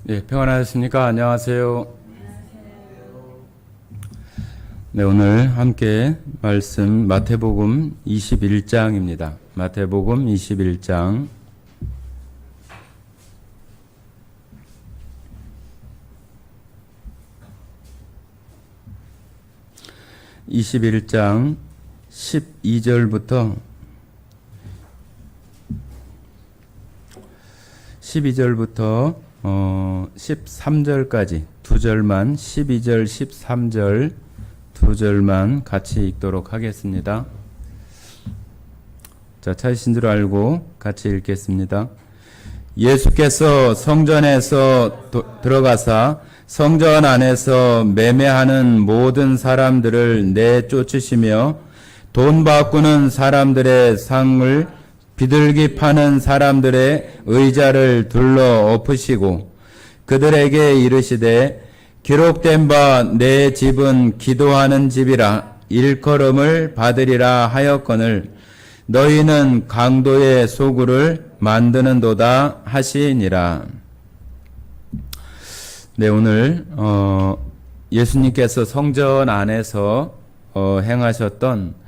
네, 평안하셨습니까? 안녕하세요. 네, 오늘 함께 말씀 마태복음 21장입니다. 마태복음 21장 21장 12절부터 13절까지 두 절만 12절, 13절 두 절만 같이 읽도록 하겠습니다. 자, 찾으신 줄 알고 같이 읽겠습니다. 예수께서 성전에서 들어가사 성전 안에서 매매하는 모든 사람들을 내쫓으시며 돈 바꾸는 사람들의 상을 비둘기 파는 사람들의 의자를 둘러 엎으시고 그들에게 이르시되 기록된 바 내 집은 기도하는 집이라 일컬음을 받으리라 하였거늘 너희는 강도의 소굴을 만드는도다 하시니라. 네, 오늘 예수님께서 성전 안에서 행하셨던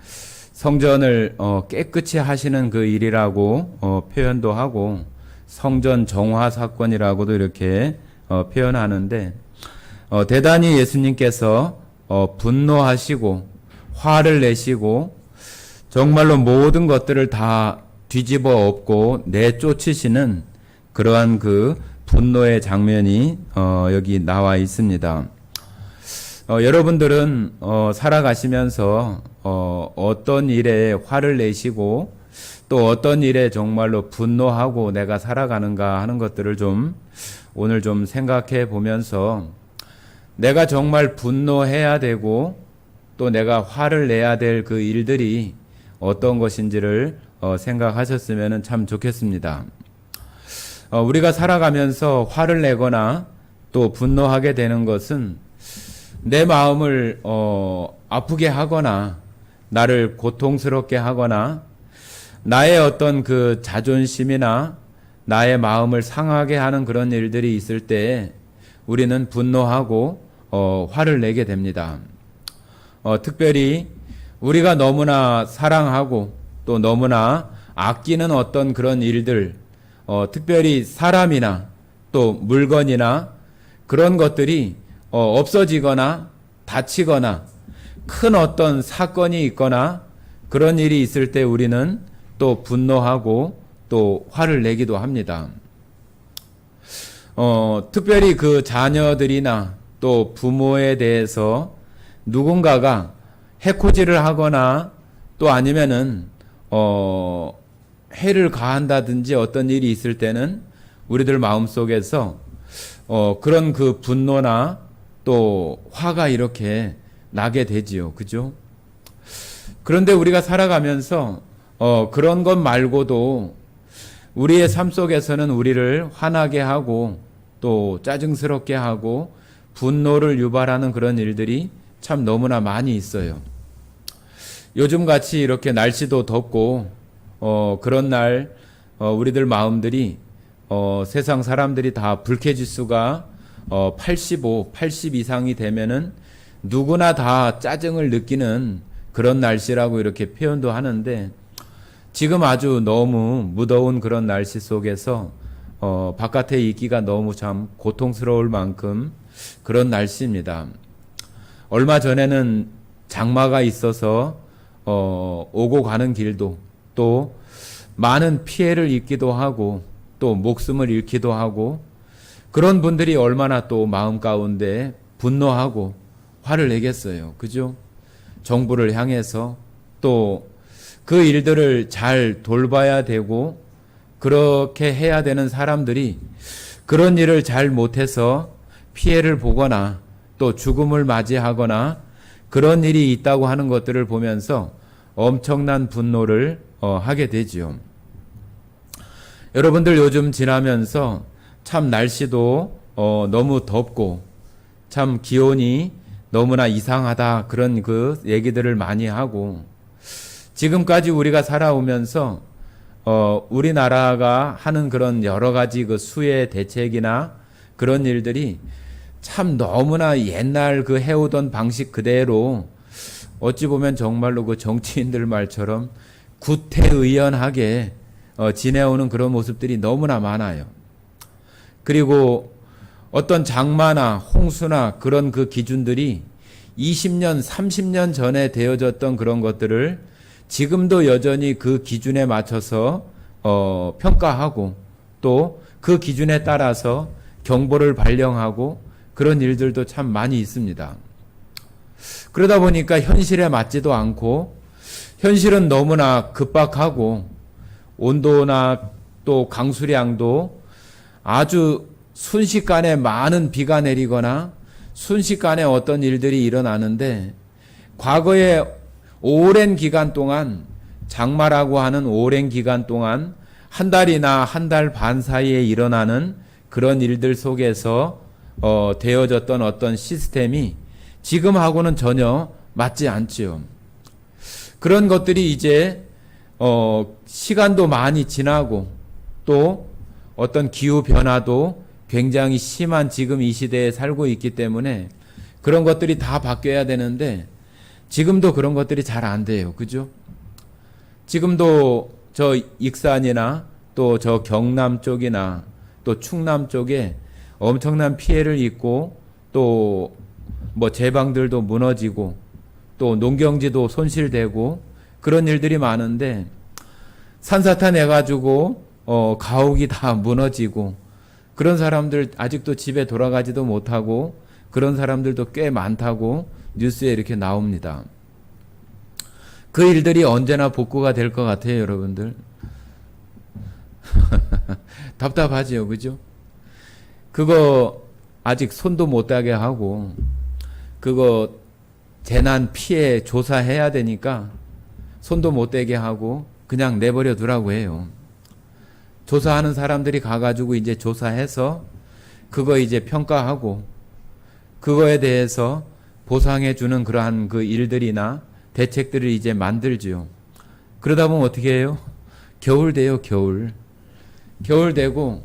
성전을 깨끗이 하시는 그 일이라고 표현도 하고 성전 정화 사건이라고도 이렇게 표현하는데 대단히 예수님께서 분노하시고 화를 내시고 정말로 모든 것들을 다 뒤집어 엎고 내쫓으시는 그러한 그 분노의 장면이 여기 나와 있습니다. 여러분들은 살아가시면서 어떤 일에 화를 내시고 또 어떤 일에 정말로 분노하고 내가 살아가는가 하는 것들을 좀 오늘 좀 생각해 보면서 내가 정말 분노해야 되고 또 내가 화를 내야 될 그 일들이 어떤 것인지를 생각하셨으면 참 좋겠습니다. 우리가 살아가면서 화를 내거나 또 분노하게 되는 것은 내 마음을 아프게 하거나 나를 고통스럽게 하거나 나의 어떤 그 자존심이나 나의 마음을 상하게 하는 그런 일들이 있을 때 우리는 분노하고 화를 내게 됩니다. 특별히 우리가 너무나 사랑하고 또 너무나 아끼는 어떤 그런 일들, 특별히 사람이나 또 물건이나 그런 것들이 없어지거나 다치거나 큰 어떤 사건이 있거나 그런 일이 있을 때 우리는 또 분노하고 또 화를 내기도 합니다. 특별히 그 자녀들이나 또 부모에 대해서 누군가가 해코지를 하거나 또 아니면은 해를 가한다든지 어떤 일이 있을 때는 우리들 마음속에서 그런 그 분노나 또 화가 이렇게 나게 되지요. 그죠? 그런데 우리가 살아가면서 그런 것 말고도 우리의 삶 속에서는 우리를 화나게 하고 또 짜증스럽게 하고 분노를 유발하는 그런 일들이 참 너무나 많이 있어요. 요즘같이 이렇게 날씨도 덥고 그런 날 우리들 마음들이 세상 사람들이 다 불쾌지수가 85, 80 이상이 되면은 누구나 다 짜증을 느끼는 그런 날씨라고 이렇게 표현도 하는데 지금 아주 너무 무더운 그런 날씨 속에서 바깥에 있기가 너무 참 고통스러울 만큼 그런 날씨입니다. 얼마 전에는 장마가 있어서 오고 가는 길도 또 많은 피해를 입기도 하고 또 목숨을 잃기도 하고 그런 분들이 얼마나 또 마음 가운데 분노하고 화를 내겠어요. 그죠? 정부를 향해서 또 그 일들을 잘 돌봐야 되고 그렇게 해야 되는 사람들이 그런 일을 잘 못해서 피해를 보거나 또 죽음을 맞이하거나 그런 일이 있다고 하는 것들을 보면서 엄청난 분노를 하게 되지요. 여러분들 요즘 지나면서 참 날씨도 너무 덥고 참 기온이 너무나 이상하다 그런 그 얘기들을 많이 하고 지금까지 우리가 살아오면서 우리나라가 하는 그런 여러 가지 그 수해 대책이나 그런 일들이 참 너무나 옛날 그 해오던 방식 그대로 어찌 보면 정말로 그 정치인들 말처럼 구태의연하게 지내오는 그런 모습들이 너무나 많아요. 그리고 어떤 장마나 홍수나 그런 그 기준들이 20년, 30년 전에 되어졌던 그런 것들을 지금도 여전히 그 기준에 맞춰서 평가하고 또 그 기준에 따라서 경보를 발령하고 그런 일들도 참 많이 있습니다. 그러다 보니까 현실에 맞지도 않고 현실은 너무나 급박하고 온도나 또 강수량도 아주 순식간에 많은 비가 내리거나 순식간에 어떤 일들이 일어나는데 과거에 오랜 기간 동안 장마라고 하는 오랜 기간 동안 한 달이나 한 달 반 사이에 일어나는 그런 일들 속에서 되어졌던 어떤 시스템이 지금하고는 전혀 맞지 않지요. 그런 것들이 이제 시간도 많이 지나고 또 어떤 기후 변화도 굉장히 심한 지금 이 시대에 살고 있기 때문에 그런 것들이 다 바뀌어야 되는데 지금도 그런 것들이 잘 안 돼요. 그죠? 지금도 저 익산이나 또 저 경남 쪽이나 또 충남 쪽에 엄청난 피해를 입고 또 뭐 제방들도 무너지고 또 농경지도 손실되고 그런 일들이 많은데 산사태 내가지고 가옥이 다 무너지고 그런 사람들 아직도 집에 돌아가지도 못하고 그런 사람들도 꽤 많다고 뉴스에 이렇게 나옵니다. 그 일들이 언제나 복구가 될 것 같아요, 여러분들. 답답하지요, 그죠? 그거 아직 손도 못 대게 하고 그거 재난 피해 조사해야 되니까 손도 못 대게 하고 그냥 내버려 두라고 해요. 조사하는 사람들이 가가지고 이제 조사해서 그거 이제 평가하고 그거에 대해서 보상해주는 그러한 그 일들이나 대책들을 이제 만들지요. 그러다 보면 어떻게 해요? 겨울 돼요, 겨울. 겨울 되고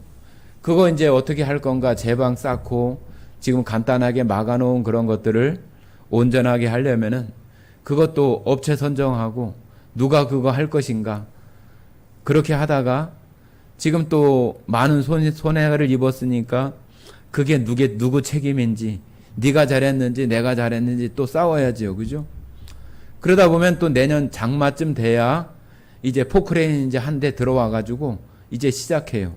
그거 이제 어떻게 할 건가 제방 쌓고 지금 간단하게 막아놓은 그런 것들을 온전하게 하려면은 그것도 업체 선정하고 누가 그거 할 것인가 그렇게 하다가 지금 또 많은 손해를 입었으니까 그게 누구 책임인지 네가 잘했는지 내가 잘했는지 또 싸워야지요. 그죠? 그러다 보면 또 내년 장마쯤 돼야 이제 포크레인 이제 한 대 들어와 가지고 이제 시작해요.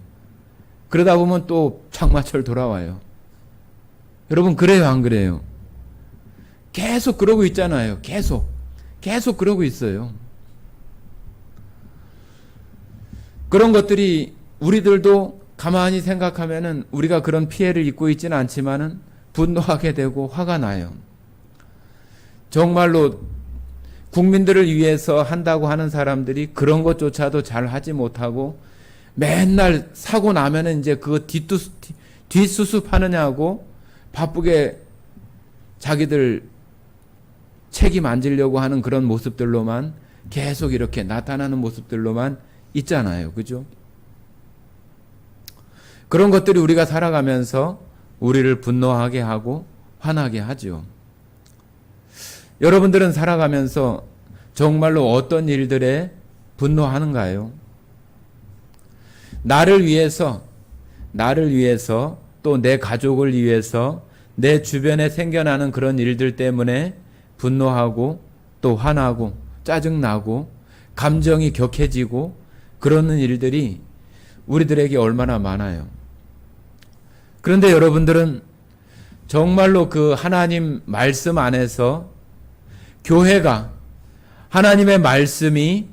그러다 보면 또 장마철 돌아와요. 여러분 그래요, 안 그래요? 계속 그러고 있잖아요. 계속 그러고 있어요. 그런 것들이 우리들도 가만히 생각하면은 우리가 그런 피해를 입고 있지는 않지만은 분노하게 되고 화가 나요. 정말로 국민들을 위해서 한다고 하는 사람들이 그런 것조차도 잘 하지 못하고 맨날 사고 나면은 이제 그거 뒷수습하느냐고 바쁘게 자기들 책임 안 지려고 하는 그런 모습들로만 계속 이렇게 나타나는 모습들로만 있잖아요. 그죠? 그런 것들이 우리가 살아가면서 우리를 분노하게 하고 화나게 하죠. 여러분들은 살아가면서 정말로 어떤 일들에 분노하는가요? 나를 위해서 또 내 가족을 위해서 내 주변에 생겨나는 그런 일들 때문에 분노하고 또 화나고 짜증나고 감정이 격해지고 그러는 일들이 우리들에게 얼마나 많아요. 그런데 여러분들은 정말로 그 하나님 말씀 안에서 교회가 하나님의 말씀이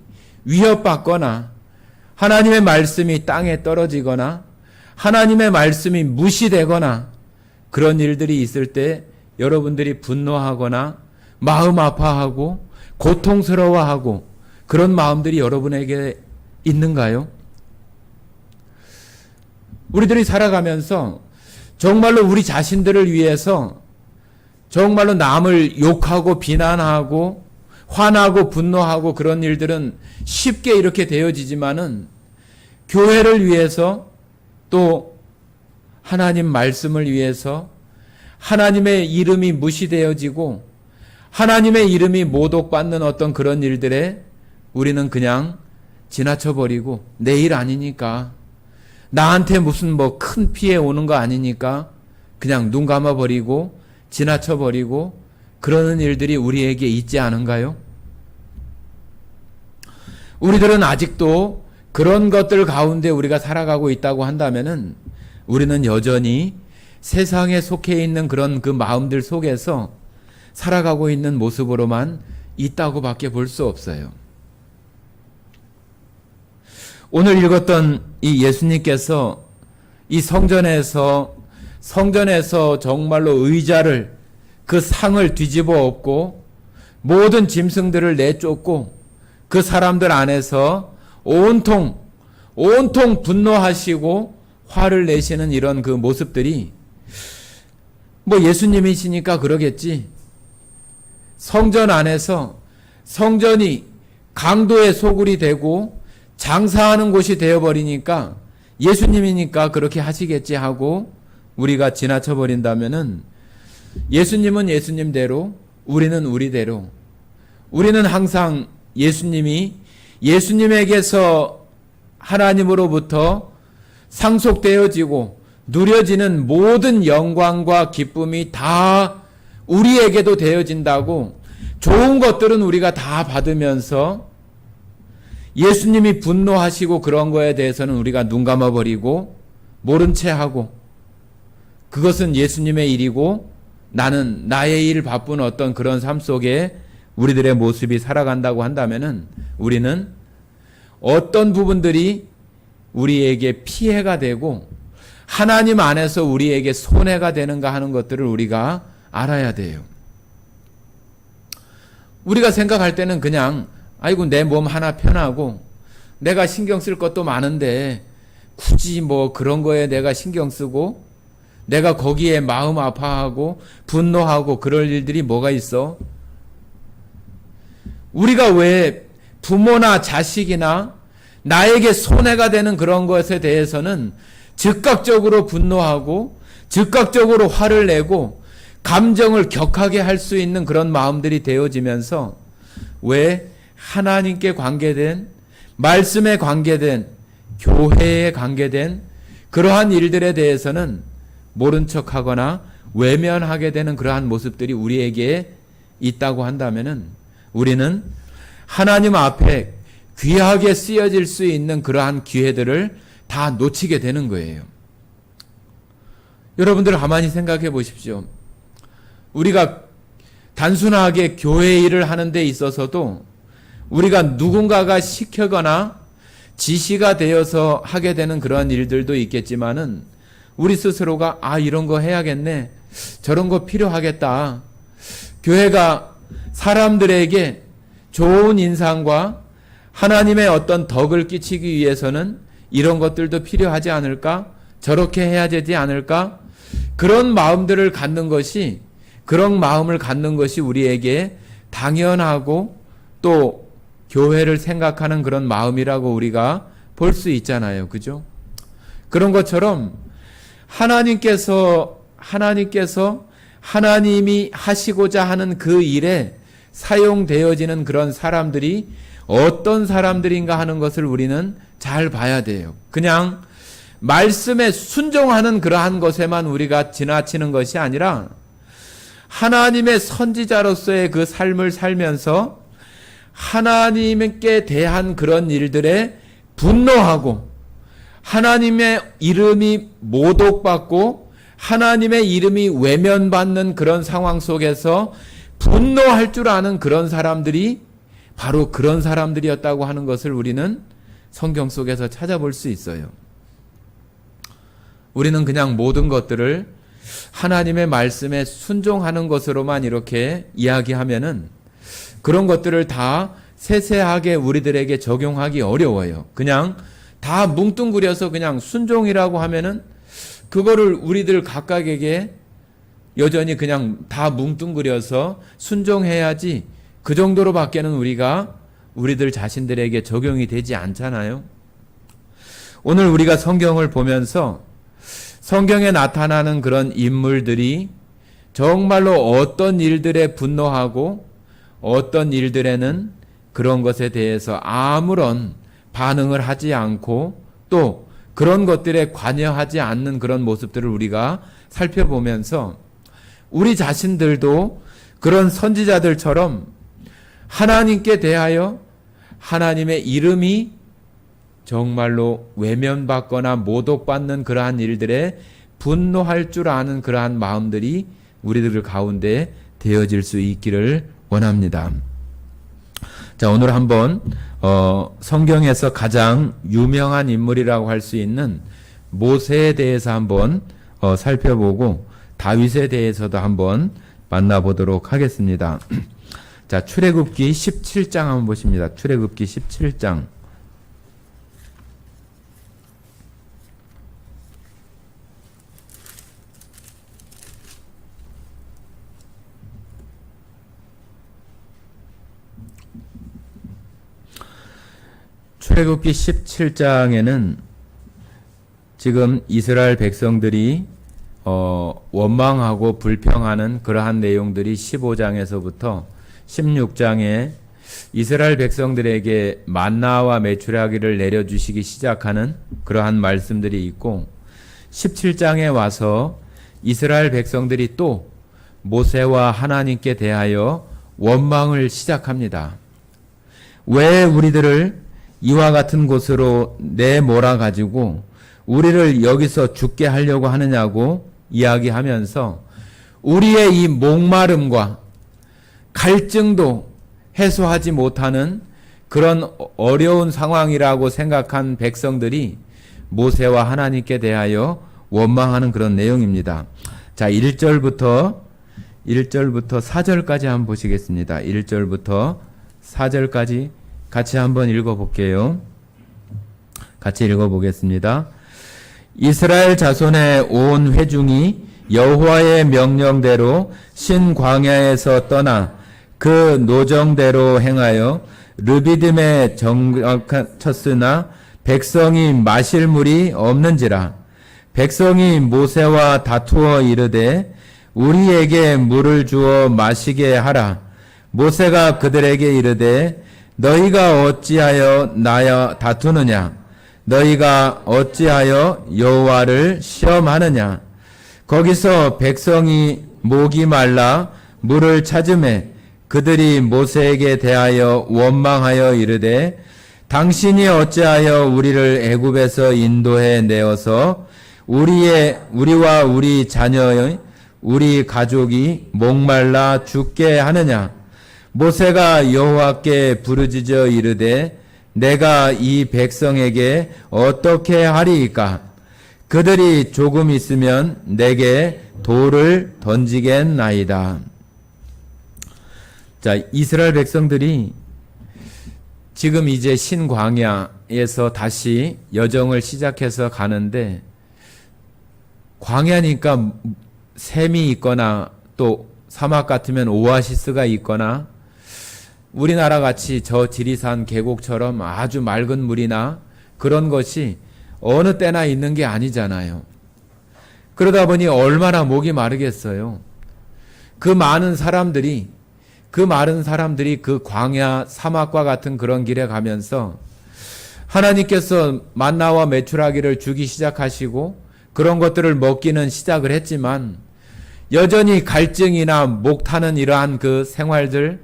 위협받거나 하나님의 말씀이 땅에 떨어지거나 하나님의 말씀이 무시되거나 그런 일들이 있을 때 여러분들이 분노하거나 마음 아파하고 고통스러워하고 그런 마음들이 여러분에게 있는가요? 우리들이 살아가면서 정말로 우리 자신들을 위해서 정말로 남을 욕하고 비난하고 화나고 분노하고 그런 일들은 쉽게 이렇게 되어지지만은 교회를 위해서 또 하나님 말씀을 위해서 하나님의 이름이 무시되어지고 하나님의 이름이 모독받는 어떤 그런 일들에 우리는 그냥 지나쳐버리고 내 일 아니니까, 나한테 무슨 뭐 큰 피해 오는 거 아니니까 그냥 눈 감아버리고 지나쳐버리고 그러는 일들이 우리에게 있지 않은가요? 우리들은 아직도 그런 것들 가운데 우리가 살아가고 있다고 한다면은 우리는 여전히 세상에 속해 있는 그런 그 마음들 속에서 살아가고 있는 모습으로만 있다고 밖에 볼 수 없어요. 오늘 읽었던 이 예수님께서 이 성전에서 정말로 의자를, 그 상을 뒤집어 엎고 모든 짐승들을 내쫓고 그 사람들 안에서 온통 분노하시고 화를 내시는 이런 그 모습들이 뭐 예수님이시니까 그러겠지. 성전 안에서 성전이 강도의 소굴이 되고 장사하는 곳이 되어버리니까 예수님이니까 그렇게 하시겠지 하고 우리가 지나쳐 버린다면은 예수님은 예수님대로, 우리는 우리대로, 우리는 항상 예수님에게서 하나님으로부터 상속되어지고 누려지는 모든 영광과 기쁨이 다 우리에게도 되어진다고, 좋은 것들은 우리가 다 받으면서 예수님이 분노하시고 그런 거에 대해서는 우리가 눈 감아버리고 모른 채 하고, 그것은 예수님의 일이고 나는 나의 일 바쁜 어떤 그런 삶 속에 우리들의 모습이 살아간다고 한다면은 우리는 어떤 부분들이 우리에게 피해가 되고 하나님 안에서 우리에게 손해가 되는가 하는 것들을 우리가 알아야 돼요. 우리가 생각할 때는 그냥 아이고 내 몸 하나 편하고 내가 신경 쓸 것도 많은데 굳이 뭐 그런 거에 내가 신경 쓰고 내가 거기에 마음 아파하고 분노하고 그럴 일들이 뭐가 있어? 우리가 왜 부모나 자식이나 나에게 손해가 되는 그런 것에 대해서는 즉각적으로 분노하고 즉각적으로 화를 내고 감정을 격하게 할 수 있는 그런 마음들이 되어지면서 왜 하나님께 관계된, 말씀에 관계된, 교회에 관계된 그러한 일들에 대해서는 모른 척하거나 외면하게 되는 그러한 모습들이 우리에게 있다고 한다면은 우리는 하나님 앞에 귀하게 쓰여질 수 있는 그러한 기회들을 다 놓치게 되는 거예요. 여러분들 가만히 생각해 보십시오. 우리가 단순하게 교회 일을 하는 데 있어서도 우리가 누군가가 시켜거나 지시가 되어서 하게 되는 그런 일들도 있겠지만은 우리 스스로가 이런 거 해야겠네, 저런 거 필요하겠다, 교회가 사람들에게 좋은 인상과 하나님의 어떤 덕을 끼치기 위해서는 이런 것들도 필요하지 않을까, 저렇게 해야 되지 않을까, 그런 마음을 갖는 것이 우리에게 당연하고 또 교회를 생각하는 그런 마음이라고 우리가 볼 수 있잖아요. 그죠? 그런 것처럼 하나님이 하시고자 하는 그 일에 사용되어지는 그런 사람들이 어떤 사람들인가 하는 것을 우리는 잘 봐야 돼요. 그냥 말씀에 순종하는 그러한 것에만 우리가 지나치는 것이 아니라 하나님의 선지자로서의 그 삶을 살면서 하나님께 대한 그런 일들에 분노하고 하나님의 이름이 모독받고 하나님의 이름이 외면받는 그런 상황 속에서 분노할 줄 아는 그런 사람들이 바로 그런 사람들이었다고 하는 것을 우리는 성경 속에서 찾아볼 수 있어요. 우리는 그냥 모든 것들을 하나님의 말씀에 순종하는 것으로만 이렇게 이야기하면은 그런 것들을 다 세세하게 우리들에게 적용하기 어려워요. 그냥 다 뭉뚱그려서 그냥 순종이라고 하면은 그거를 우리들 각각에게 여전히 그냥 다 뭉뚱그려서 순종해야지, 그 정도로 밖에는 우리들 자신들에게 적용이 되지 않잖아요. 오늘 우리가 성경을 보면서 성경에 나타나는 그런 인물들이 정말로 어떤 일들에 분노하고 어떤 일들에는 그런 것에 대해서 아무런 반응을 하지 않고 또 그런 것들에 관여하지 않는 그런 모습들을 우리가 살펴보면서 우리 자신들도 그런 선지자들처럼 하나님께 대하여 하나님의 이름이 정말로 외면받거나 모독받는 그러한 일들에 분노할 줄 아는 그러한 마음들이 우리들 가운데 되어질 수 있기를 원합니다. 자, 오늘 한번 성경에서 가장 유명한 인물이라고 할 수 있는 모세에 대해서 한번 살펴보고 다윗에 대해서도 한번 만나보도록 하겠습니다. 자, 출애굽기 17장 한번 보십니다. 출애굽기 17장. 출애굽기 17장에는 지금 이스라엘 백성들이 원망하고 불평하는 그러한 내용들이 15장에서부터 16장에 이스라엘 백성들에게 만나와 메추라기를 내려주시기 시작하는 그러한 말씀들이 있고 17장에 와서 이스라엘 백성들이 또 모세와 하나님께 대하여 원망을 시작합니다. 왜 우리들을 이와 같은 곳으로 내몰아 가지고 우리를 여기서 죽게 하려고 하느냐고 이야기하면서 우리의 이 목마름과 갈증도 해소하지 못하는 그런 어려운 상황이라고 생각한 백성들이 모세와 하나님께 대하여 원망하는 그런 내용입니다. 자, 1절부터 4절까지 한번 보시겠습니다. 1절부터 4절까지 같이 한번 읽어볼게요. 같이 읽어보겠습니다. 이스라엘 자손의 온 회중이 여호와의 명령대로 신광야에서 떠나 그 노정대로 행하여 르비딤에 정착쳤으나 백성이 마실 물이 없는지라. 백성이 모세와 다투어 이르되 우리에게 물을 주어 마시게 하라. 모세가 그들에게 이르되 너희가 어찌하여 나와 다투느냐? 너희가 어찌하여 여호와를 시험하느냐? 거기서 백성이 목이 말라 물을 찾으매 그들이 모세에게 대하여 원망하여 이르되 당신이 어찌하여 우리를 애굽에서 인도해 내어서 우리와 우리 자녀의 우리 가족이 목말라 죽게 하느냐? 모세가 여호와께 부르짖어 이르되 내가 이 백성에게 어떻게 하리이까? 그들이 조금 있으면 내게 돌을 던지겠나이다. 자, 이스라엘 백성들이 지금 이제 신광야에서 다시 여정을 시작해서 가는데 광야니까 샘이 있거나 또 사막 같으면 오아시스가 있거나 우리나라 같이 저 지리산 계곡처럼 아주 맑은 물이나 그런 것이 어느 때나 있는 게 아니잖아요. 그러다 보니 얼마나 목이 마르겠어요. 그 많은 사람들이 그 광야 사막과 같은 그런 길에 가면서 하나님께서 만나와 메추라기를 주기 시작하시고 그런 것들을 먹기는 시작을 했지만 여전히 갈증이나 목 타는 이러한 그 생활들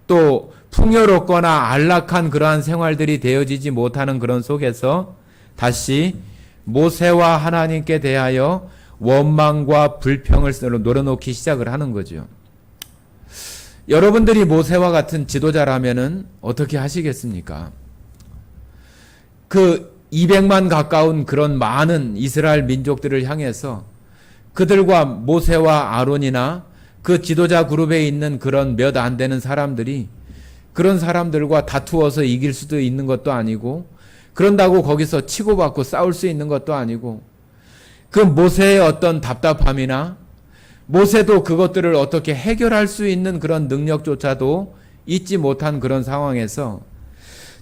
또 풍요롭거나 안락한 그러한 생활들이 되어지지 못하는 그런 속에서 다시 모세와 하나님께 대하여 원망과 불평을 노려놓기 시작을 하는 거죠. 여러분들이 모세와 같은 지도자라면은 어떻게 하시겠습니까? 그 200만 가까운 그런 많은 이스라엘 민족들을 향해서 그들과 모세와 아론이나 그 지도자 그룹에 있는 그런 몇 안 되는 사람들이 그런 사람들과 다투어서 이길 수도 있는 것도 아니고 그런다고 거기서 치고받고 싸울 수 있는 것도 아니고 그 모세의 어떤 답답함이나 모세도 그것들을 어떻게 해결할 수 있는 그런 능력조차도 잊지 못한 그런 상황에서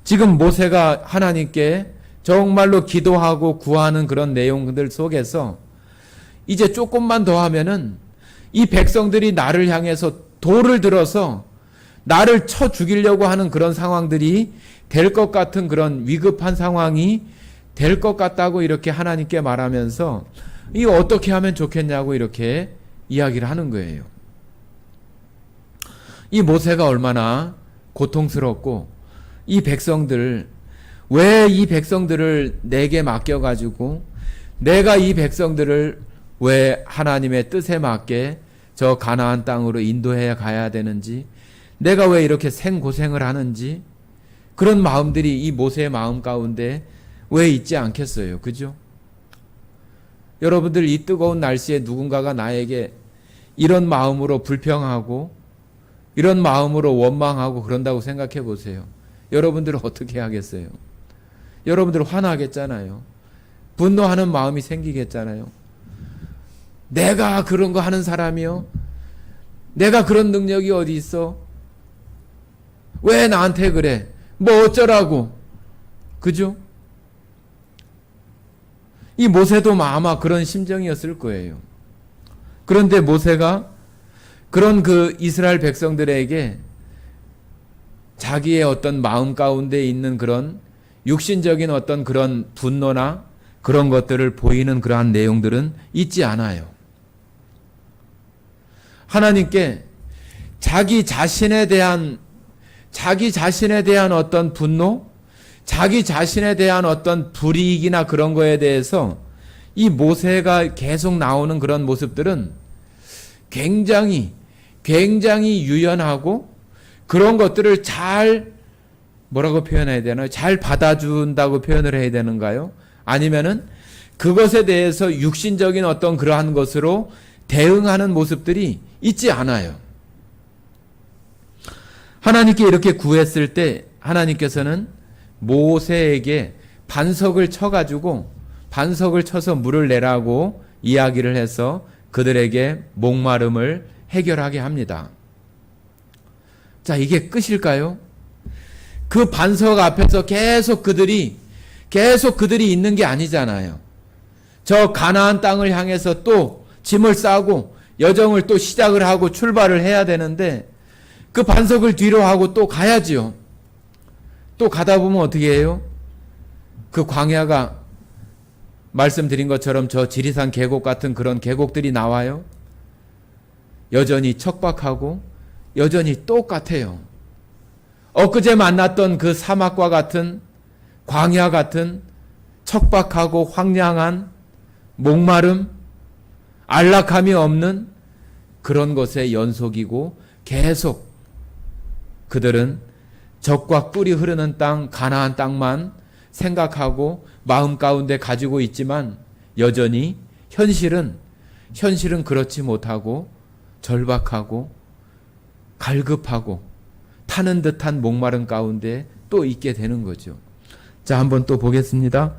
지금 모세가 하나님께 정말로 기도하고 구하는 그런 내용들 속에서 이제 조금만 더 하면은 이 백성들이 나를 향해서 돌을 들어서 나를 쳐 죽이려고 하는 그런 상황들이 될 것 같은 그런 위급한 상황이 될 것 같다고 이렇게 하나님께 말하면서 이거 어떻게 하면 좋겠냐고 이렇게 이야기를 하는 거예요. 이 모세가 얼마나 고통스럽고 이 백성들, 왜 이 백성들을 내게 맡겨가지고 내가 이 백성들을 왜 하나님의 뜻에 맞게 저 가나안 땅으로 인도해 가야 되는지, 내가 왜 이렇게 생고생을 하는지, 그런 마음들이 이 모세의 마음 가운데 왜 있지 않겠어요? 그죠? 여러분들 이 뜨거운 날씨에 누군가가 나에게 이런 마음으로 불평하고 이런 마음으로 원망하고 그런다고 생각해 보세요. 여러분들은 어떻게 하겠어요? 여러분들 화나겠잖아요. 분노하는 마음이 생기겠잖아요. 내가 그런 거 하는 사람이요? 내가 그런 능력이 어디 있어? 왜 나한테 그래? 뭐 어쩌라고? 그죠? 이 모세도 아마 그런 심정이었을 거예요. 그런데 모세가 그런 그 이스라엘 백성들에게 자기의 어떤 마음 가운데 있는 그런 육신적인 어떤 그런 분노나 그런 것들을 보이는 그러한 내용들은 있지 않아요. 하나님께 자기 자신에 대한 어떤 분노, 자기 자신에 대한 어떤 불이익이나 그런 거에 대해서 이 모세가 계속 나오는 그런 모습들은 굉장히 유연하고 그런 것들을 잘 뭐라고 표현해야 되나요? 잘 받아준다고 표현을 해야 되는가요? 아니면은 그것에 대해서 육신적인 어떤 그러한 것으로 대응하는 모습들이 있지 않아요. 하나님께 이렇게 구했을 때 하나님께서는 모세에게 반석을 쳐서 물을 내라고 이야기를 해서 그들에게 목마름을 해결하게 합니다. 자, 이게 끝일까요? 그 반석 앞에서 계속 그들이 있는 게 아니잖아요. 저 가나안 땅을 향해서 또 짐을 싸고 여정을 또 시작을 하고 출발을 해야 되는데 그 반석을 뒤로 하고 또 가야지요. 또 가다 보면 어떻게 해요? 그 광야가 말씀드린 것처럼 저 지리산 계곡 같은 그런 계곡들이 나와요. 여전히 척박하고 여전히 똑같아요. 엊그제 만났던 그 사막과 같은 광야 같은 척박하고 황량한 목마름, 안락함이 없는 그런 것의 연속이고 계속 그들은 젖과 꿀이 흐르는 땅, 가나안 땅만 생각하고 마음 가운데 가지고 있지만 여전히 현실은 그렇지 못하고 절박하고 갈급하고 타는 듯한 목마름 가운데 또 있게 되는 거죠. 자, 한번 또 보겠습니다.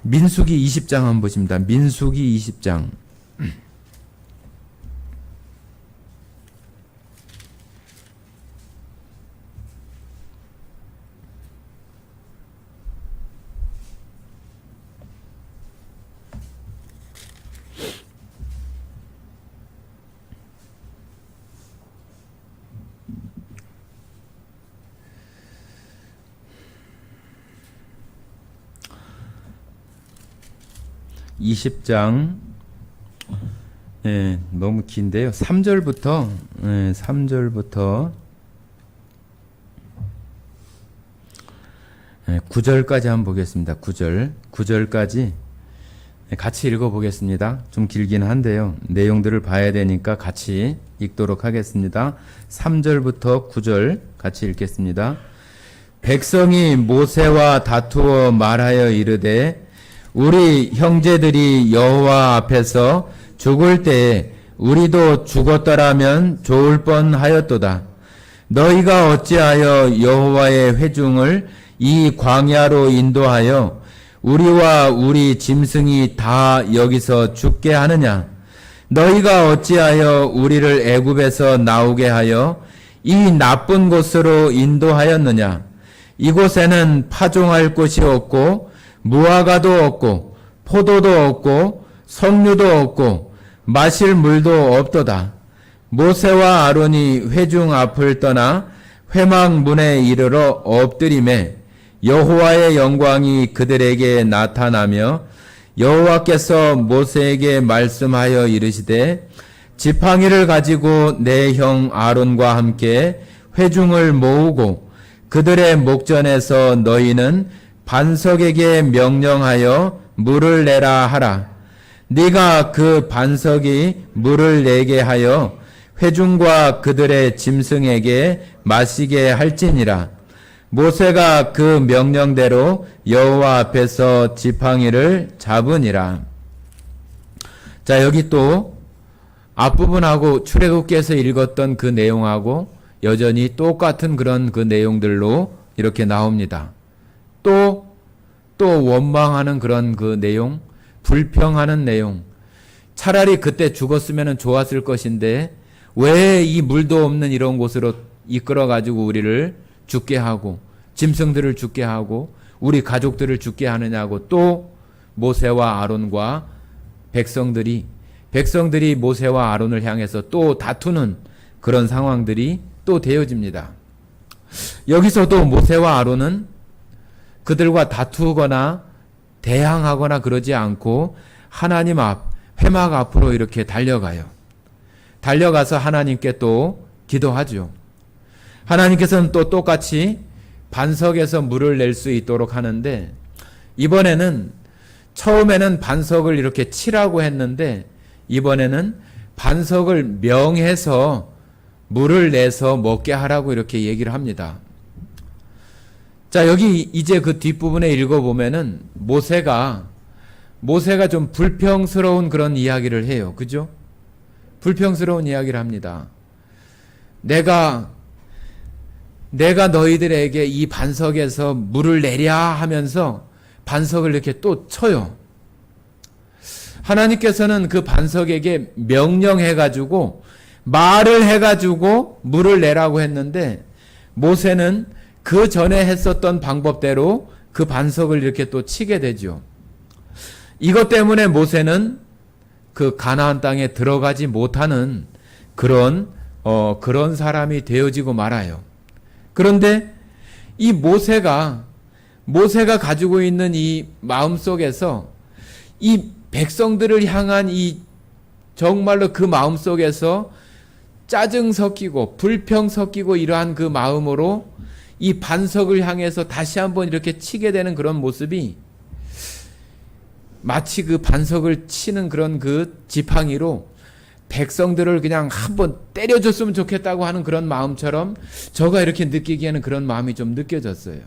민수기 20장 한번 보십니다. 민수기 20장. 너무 긴데요. 3절부터 9절까지 한번 보겠습니다. 9절까지 같이 읽어보겠습니다. 좀 길긴 한데요. 내용들을 봐야 되니까 같이 읽도록 하겠습니다. 3절부터 9절 같이 읽겠습니다. 백성이 모세와 다투어 말하여 이르되 우리 형제들이 여호와 앞에서 죽을 때에 우리도 죽었더라면 좋을 뻔하였도다. 너희가 어찌하여 여호와의 회중을 이 광야로 인도하여 우리와 우리 짐승이 다 여기서 죽게 하느냐? 너희가 어찌하여 우리를 애굽에서 나오게 하여 이 나쁜 곳으로 인도하였느냐? 이곳에는 파종할 곳이 없고 무화과도 없고 포도도 없고 석류도 없고 마실 물도 없도다. 모세와 아론이 회중 앞을 떠나 회막 문에 이르러 엎드림에 여호와의 영광이 그들에게 나타나며 여호와께서 모세에게 말씀하여 이르시되 지팡이를 가지고 내 형 아론과 함께 회중을 모으고 그들의 목전에서 너희는 반석에게 명령하여 물을 내라 하라. 네가 그 반석이 물을 내게 하여 회중과 그들의 짐승에게 마시게 할지니라. 모세가 그 명령대로 여호와 앞에서 지팡이를 잡으니라. 자, 여기 또 앞부분하고 출애굽기에서 읽었던 그 내용하고 여전히 똑같은 그런 그 내용들로 이렇게 나옵니다. 또 원망하는 그런 그 내용, 불평하는 내용. 차라리 그때 죽었으면 좋았을 것인데 왜 이 물도 없는 이런 곳으로 이끌어 가지고 우리를 죽게 하고 짐승들을 죽게 하고 우리 가족들을 죽게 하느냐고 또 모세와 아론과 백성들이 모세와 아론을 향해서 또 다투는 그런 상황들이 또 되어집니다. 여기서도 모세와 아론은 그들과 다투거나 대항하거나 그러지 않고 하나님 앞, 회막 앞으로 이렇게 달려가요. 달려가서 하나님께 또 기도하죠. 하나님께서는 또 똑같이 반석에서 물을 낼 수 있도록 하는데 이번에는 처음에는 반석을 이렇게 치라고 했는데 이번에는 반석을 명해서 물을 내서 먹게 하라고 이렇게 얘기를 합니다. 자, 여기 이제 그 뒷부분에 읽어보면은 모세가 좀 불평스러운 그런 이야기를 해요. 그죠? 불평스러운 이야기를 합니다. 내가 너희들에게 이 반석에서 물을 내랴 하면서 반석을 이렇게 또 쳐요. 하나님께서는 그 반석에게 명령해가지고 말을 해가지고 물을 내라고 했는데 모세는 그 전에 했었던 방법대로 그 반석을 이렇게 또 치게 되죠. 이것 때문에 모세는 그 가나안 땅에 들어가지 못하는 그런 사람이 되어지고 말아요. 그런데 이 모세가 가지고 있는 이 마음 속에서 이 백성들을 향한 이 정말로 그 마음 속에서 짜증 섞이고 불평 섞이고 이러한 그 마음으로 이 반석을 향해서 다시 한번 이렇게 치게 되는 그런 모습이 마치 그 반석을 치는 그런 그 지팡이로 백성들을 그냥 한번 때려줬으면 좋겠다고 하는 그런 마음처럼 저가 이렇게 느끼기에는 그런 마음이 좀 느껴졌어요.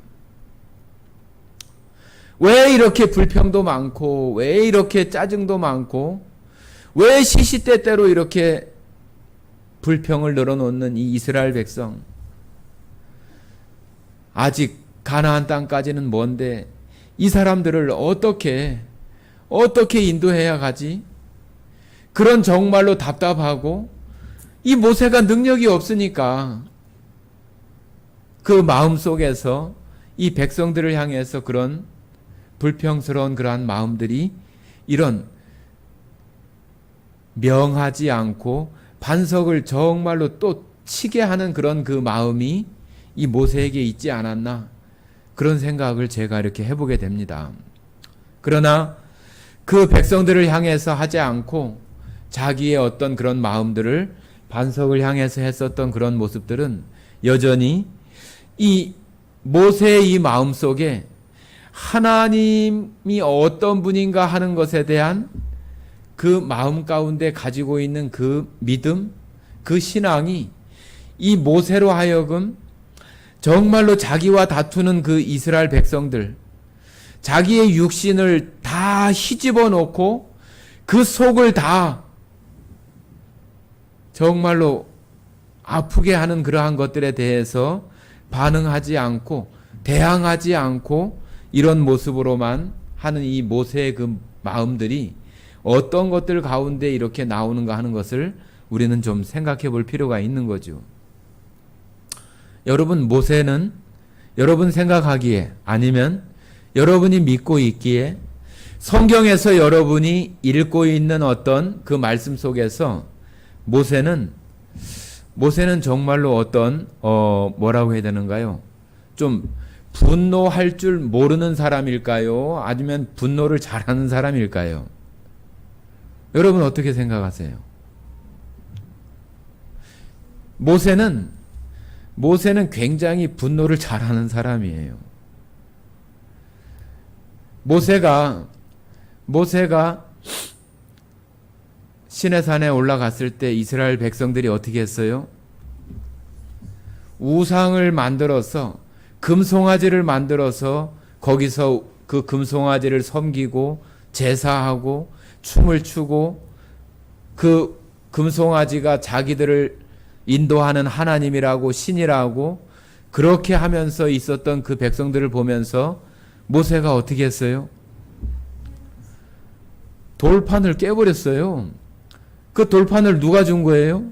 왜 이렇게 불평도 많고 왜 이렇게 짜증도 많고 왜 시시때때로 이렇게 불평을 늘어놓는 이 이스라엘 백성. 아직 가나안 땅까지는 먼데 이 사람들을 어떻게 인도해야 가지? 그런 정말로 답답하고 이 모세가 능력이 없으니까 그 마음 속에서 이 백성들을 향해서 그런 불평스러운 그러한 마음들이 이런 명하지 않고 반석을 정말로 또 치게 하는 그런 그 마음이 이 모세에게 있지 않았나 그런 생각을 제가 이렇게 해보게 됩니다. 그러나 그 백성들을 향해서 하지 않고 자기의 어떤 그런 마음들을 반석을 향해서 했었던 그런 모습들은 여전히 이 모세의 이 마음 속에 하나님이 어떤 분인가 하는 것에 대한 그 마음 가운데 가지고 있는 그 믿음, 그 신앙이 이 모세로 하여금 정말로 자기와 다투는 그 이스라엘 백성들, 자기의 육신을 다 휘집어 놓고 그 속을 다 정말로 아프게 하는 그러한 것들에 대해서 반응하지 않고 대항하지 않고 이런 모습으로만 하는 이 모세의 그 마음들이 어떤 것들 가운데 이렇게 나오는가 하는 것을 우리는 좀 생각해 볼 필요가 있는 거죠. 여러분, 모세는 여러분 생각하기에 아니면 여러분이 믿고 있기에 성경에서 여러분이 읽고 있는 어떤 그 말씀 속에서 모세는 정말로 어떤 뭐라고 해야 되는가요? 좀 분노할 줄 모르는 사람일까요? 아니면 분노를 잘하는 사람일까요? 여러분 어떻게 생각하세요? 모세는 굉장히 분노를 잘하는 사람이에요. 모세가 시내산에 올라갔을 때 이스라엘 백성들이 어떻게 했어요? 우상을 만들어서 금송아지를 만들어서 거기서 그 금송아지를 섬기고 제사하고 춤을 추고 그 금송아지가 자기들을 인도하는 하나님이라고 신이라고 그렇게 하면서 있었던 그 백성들을 보면서 모세가 어떻게 했어요? 돌판을 깨버렸어요. 그 돌판을 누가 준 거예요?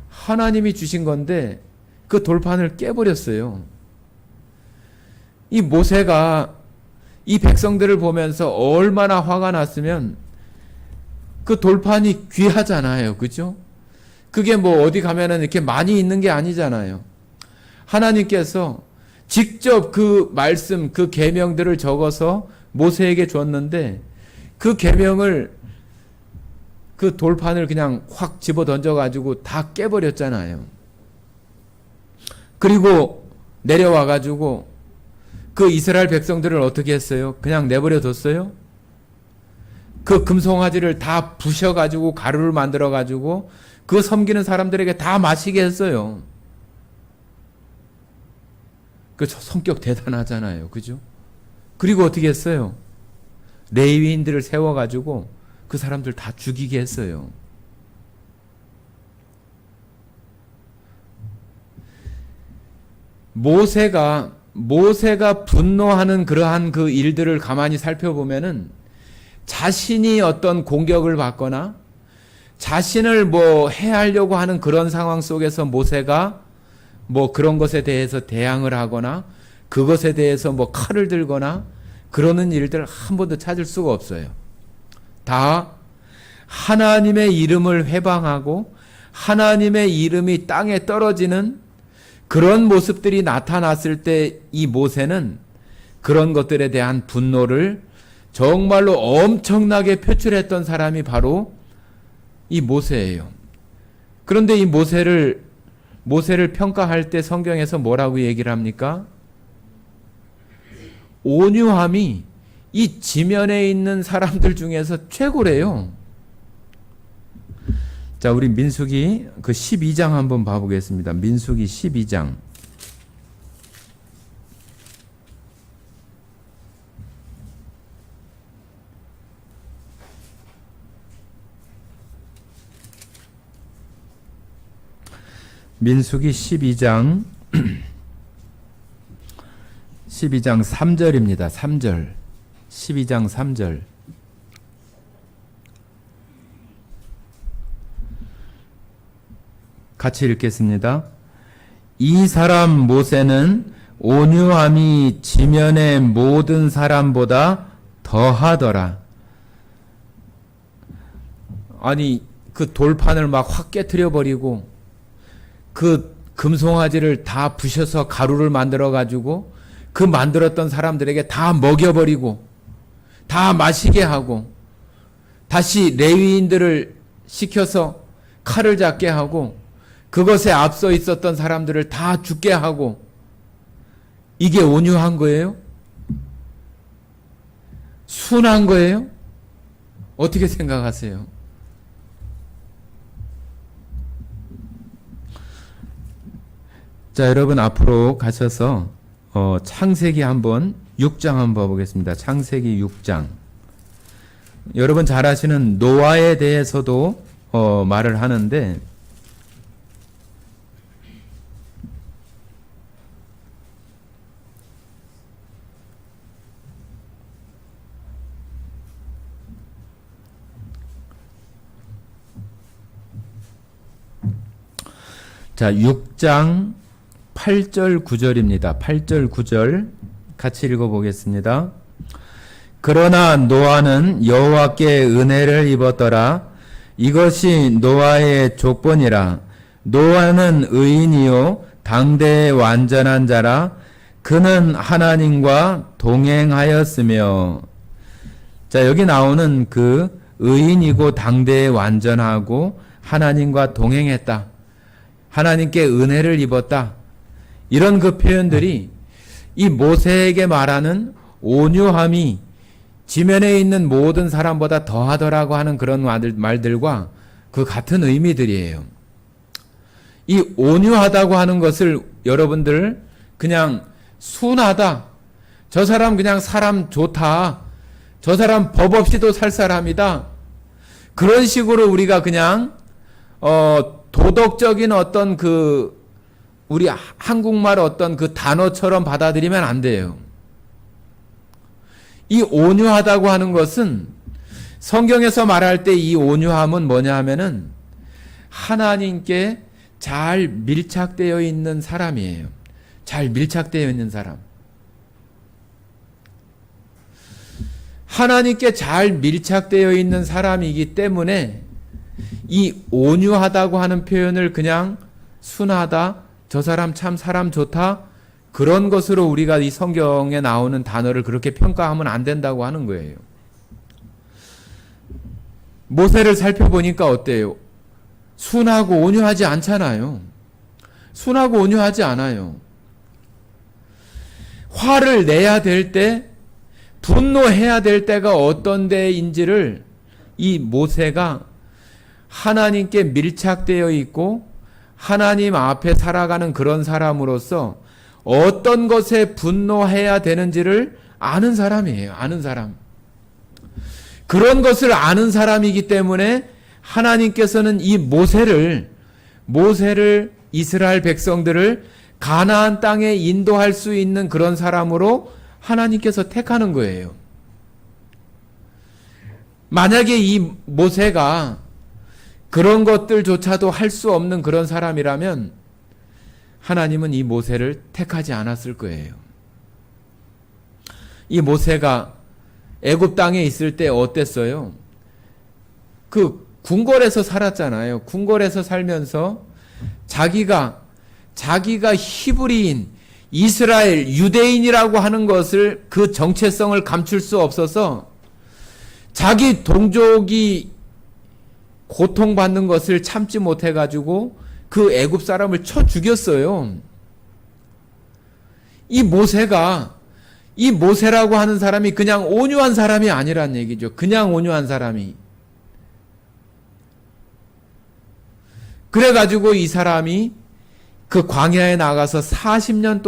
하나님이 주신 건데 그 돌판을 깨버렸어요. 이 모세가 이 백성들을 보면서 얼마나 화가 났으면 그 돌판이 귀하잖아요. 그죠? 그게 뭐 어디 가면은 이렇게 많이 있는 게 아니잖아요. 하나님께서 직접 그 말씀, 그 계명들을 적어서 모세에게 줬는데 그 계명을 그 돌판을 그냥 확 집어 던져가지고 다 깨버렸잖아요. 그리고 내려와가지고 그 이스라엘 백성들을 어떻게 했어요? 그냥 내버려 뒀어요? 그 금송아지를 다 부셔가지고 가루를 만들어가지고 그 섬기는 사람들에게 다 마시게 했어요. 그 성격 대단하잖아요. 그죠? 그리고 어떻게 했어요? 레위인들을 세워가지고 그 사람들 다 죽이게 했어요. 모세가 분노하는 그러한 그 일들을 가만히 살펴보면은 자신이 어떤 공격을 받거나 자신을 뭐 해하려고 하는 그런 상황 속에서 모세가 뭐 그런 것에 대해서 대항을 하거나 그것에 대해서 뭐 칼을 들거나 그러는 일들을 한 번도 찾을 수가 없어요. 다 하나님의 이름을 회방하고 하나님의 이름이 땅에 떨어지는 그런 모습들이 나타났을 때 이 모세는 그런 것들에 대한 분노를 정말로 엄청나게 표출했던 사람이 바로 이 모세예요. 그런데 이 모세를 평가할 때 성경에서 뭐라고 얘기를 합니까? 온유함이 이 지면에 있는 사람들 중에서 최고래요. 자, 우리 민수기 그 12장 한번 봐보겠습니다. 민수기 12장. 민수기 12장 3절입니다. 3절. 12장 3절. 같이 읽겠습니다. 이 사람 모세는 온유함이 지면의 모든 사람보다 더하더라. 아니, 그 돌판을 막 확 깨트려 버리고 그 금송아지를 다 부셔서 가루를 만들어 가지고 그 만들었던 사람들에게 다 먹여버리고 다 마시게 하고 다시 레위인들을 시켜서 칼을 잡게 하고 그것에 앞서 있었던 사람들을 다 죽게 하고 이게 온유한 거예요? 순한 거예요? 어떻게 생각하세요? 자, 여러분 앞으로 가셔서 창세기 한번 6장 한번 보겠습니다. 창세기 6장. 여러분 잘 아시는 노아에 대해서도 말을 하는데 자, 6장 8절 9절입니다. 8절 9절 같이 읽어보겠습니다. 그러나 노아는 여호와께 은혜를 입었더라. 이것이 노아의 족본이라. 노아는 의인이요 당대의 완전한 자라. 그는 하나님과 동행하였으며. 자, 여기 나오는 그 의인이고 당대에 완전하고 하나님과 동행했다. 하나님께 은혜를 입었다. 이런 그 표현들이 이 모세에게 말하는 온유함이 지면에 있는 모든 사람보다 더하더라고 하는 그런 말들과 그 같은 의미들이에요. 이 온유하다고 하는 것을 여러분들 그냥 순하다. 저 사람 그냥 사람 좋다. 저 사람 법 없이도 살 사람이다. 그런 식으로 우리가 그냥 도덕적인 어떤 그 우리 한국말 어떤 그 단어처럼 받아들이면 안 돼요. 이 온유하다고 하는 것은 성경에서 말할 때 이 온유함은 뭐냐 하면은 하나님께 잘 밀착되어 있는 사람이에요. 잘 밀착되어 있는 사람. 하나님께 잘 밀착되어 있는 사람이기 때문에 이 온유하다고 하는 표현을 그냥 순하다, 저 사람 참 사람 좋다, 그런 것으로 우리가 이 성경에 나오는 단어를 그렇게 평가하면 안 된다고 하는 거예요. 모세를 살펴보니까 어때요? 순하고 온유하지 않잖아요. 순하고 온유하지 않아요. 화를 내야 될 때, 분노해야 될 때가 어떤 데인지를 이 모세가 하나님께 밀착되어 있고 하나님 앞에 살아가는 그런 사람으로서 어떤 것에 분노해야 되는지를 아는 사람이에요. 아는 사람. 그런 것을 아는 사람이기 때문에 하나님께서는 이 모세를 이스라엘 백성들을 가나안 땅에 인도할 수 있는 그런 사람으로 하나님께서 택하는 거예요. 만약에 이 모세가 그런 것들조차도 할 수 없는 그런 사람이라면 하나님은 이 모세를 택하지 않았을 거예요. 이 모세가 애굽 땅에 있을 때 어땠어요? 그 궁궐에서 살았잖아요. 궁궐에서 살면서 자기가 히브리인, 이스라엘, 유대인이라고 하는 것을 그 정체성을 감출 수 없어서 자기 동족이 고통받는 것을 참지 못해가지고 그 애굽 사람을 쳐 죽였어요. 이 모세라고 하는 사람이 그냥 온유한 사람이 아니란 얘기죠. 그냥 온유한 사람이. 그래가지고 이 사람이 그 광야에 나가서 40년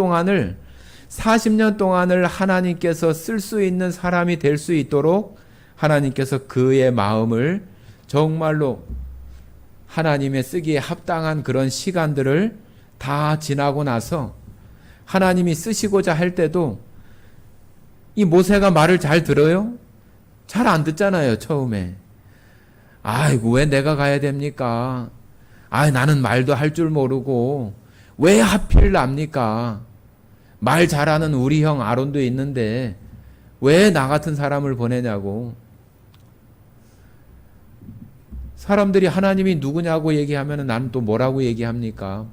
동안을 하나님께서 쓸 수 있는 사람이 될 수 있도록 하나님께서 그의 마음을 정말로 하나님의 쓰기에 합당한 그런 시간들을 다 지나고 나서 하나님이 쓰시고자 할 때도 이 모세가 말을 잘 들어요? 잘 안 듣잖아요, 처음에. 아이고, 왜 내가 가야 됩니까? 나는 말도 할 줄 모르고 왜 하필 납니까? 말 잘하는 우리 형 아론도 있는데 왜 나 같은 사람을 보내냐고. 사람들이 하나님이 누구냐고 얘기하면 나는 또 뭐라고 얘기합니까?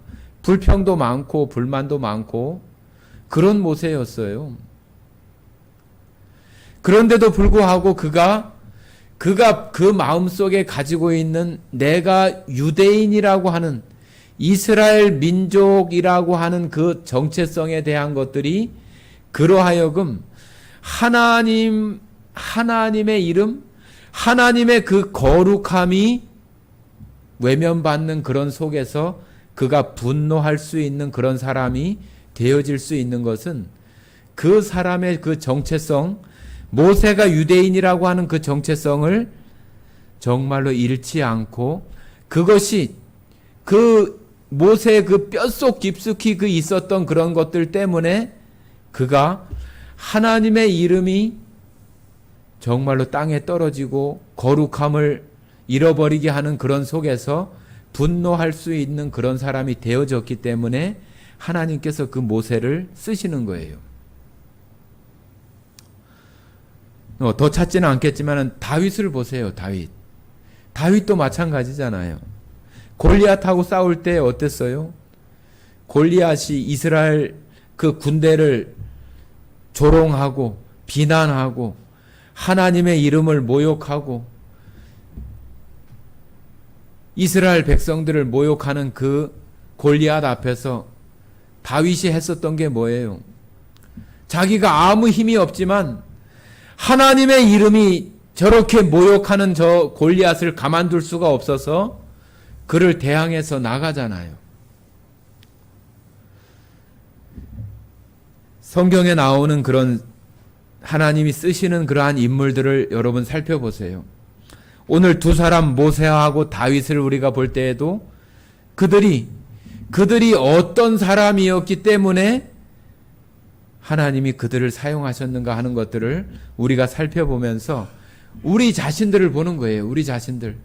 불평도 많고 불만도 많고 그런 모세였어요. 그런데도 불구하고 그가 그 마음속에 가지고 있는 내가 유대인이라고 하는 이스라엘 민족이라고 하는 그 정체성에 대한 것들이 그러하여금 하나님의 이름, 하나님의 그 거룩함이 외면받는 그런 속에서 그가 분노할 수 있는 그런 사람이 되어질 수 있는 것은 그 사람의 그 정체성, 모세가 유대인이라고 하는 그 정체성을 정말로 잃지 않고 그것이 그 모세의 그 뼛속 깊숙이 그 있었던 그런 것들 때문에 그가 하나님의 이름이 정말로 땅에 떨어지고 거룩함을 잃어버리게 하는 그런 속에서 분노할 수 있는 그런 사람이 되어졌기 때문에 하나님께서 그 모세를 쓰시는 거예요. 더 찾지는 않겠지만 다윗을 보세요. 다윗도 마찬가지잖아요. 골리앗하고 싸울 때 어땠어요? 골리앗이 이스라엘 그 군대를 조롱하고 비난하고 하나님의 이름을 모욕하고 이스라엘 백성들을 모욕하는 그 골리앗 앞에서 다윗이 했었던 게 뭐예요? 자기가 아무 힘이 없지만 하나님의 이름이 저렇게 모욕하는 저 골리앗을 가만둘 수가 없어서 그를 대항해서 나가잖아요. 성경에 나오는 그런 하나님이 쓰시는 그러한 인물들을 여러분 살펴보세요. 오늘 두 사람 모세하고 다윗을 우리가 볼 때에도 그들이 어떤 사람이었기 때문에 하나님이 그들을 사용하셨는가 하는 것들을 우리가 살펴보면서 우리 자신들을 보는 거예요. 우리 자신들은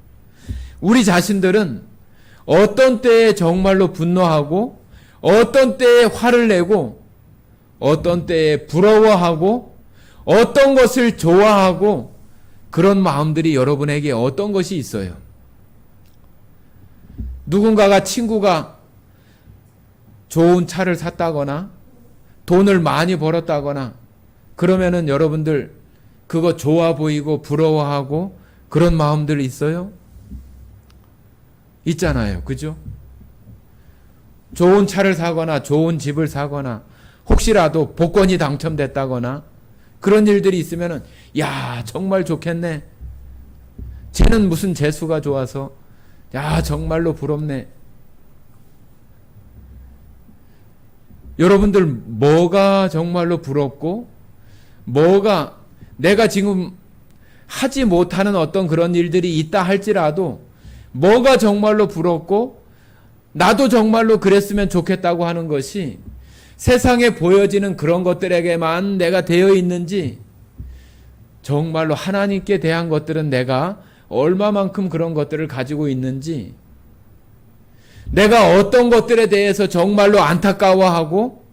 어떤 때에 정말로 분노하고 어떤 때에 화를 내고 어떤 때에 부러워하고 어떤 것을 좋아하고 그런 마음들이 여러분에게 어떤 것이 있어요? 누군가가 친구가 좋은 차를 샀다거나 돈을 많이 벌었다거나 그러면은 여러분들 그거 좋아 보이고 부러워하고 그런 마음들 있어요? 있잖아요. 그죠? 좋은 차를 사거나 좋은 집을 사거나 혹시라도 복권이 당첨됐다거나 그런 일들이 있으면은 야 정말 좋겠네. 쟤는 무슨 재수가 좋아서 야 정말로 부럽네. 여러분들 뭐가 정말로 부럽고 뭐가 내가 지금 하지 못하는 어떤 그런 일들이 있다 할지라도 뭐가 정말로 부럽고 나도 정말로 그랬으면 좋겠다고 하는 것이 세상에 보여지는 그런 것들에게만 내가 되어 있는지 정말로 하나님께 대한 것들은 내가 얼마만큼 그런 것들을 가지고 있는지 내가 어떤 것들에 대해서 정말로 안타까워하고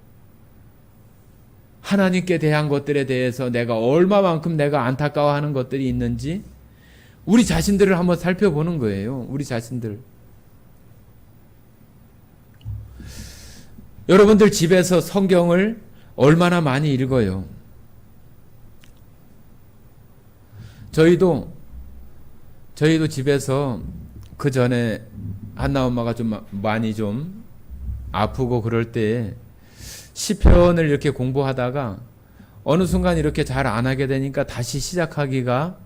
하나님께 대한 것들에 대해서 내가 얼마만큼 내가 안타까워하는 것들이 있는지 우리 자신들을 한번 살펴보는 거예요. 우리 자신들. 여러분들 집에서 성경을 얼마나 많이 읽어요? 저희도 집에서 그 전에 한나 엄마가 좀 많이 좀 아프고 그럴 때 시편을 이렇게 공부하다가 어느 순간 이렇게 잘 안 하게 되니까 다시 시작하기가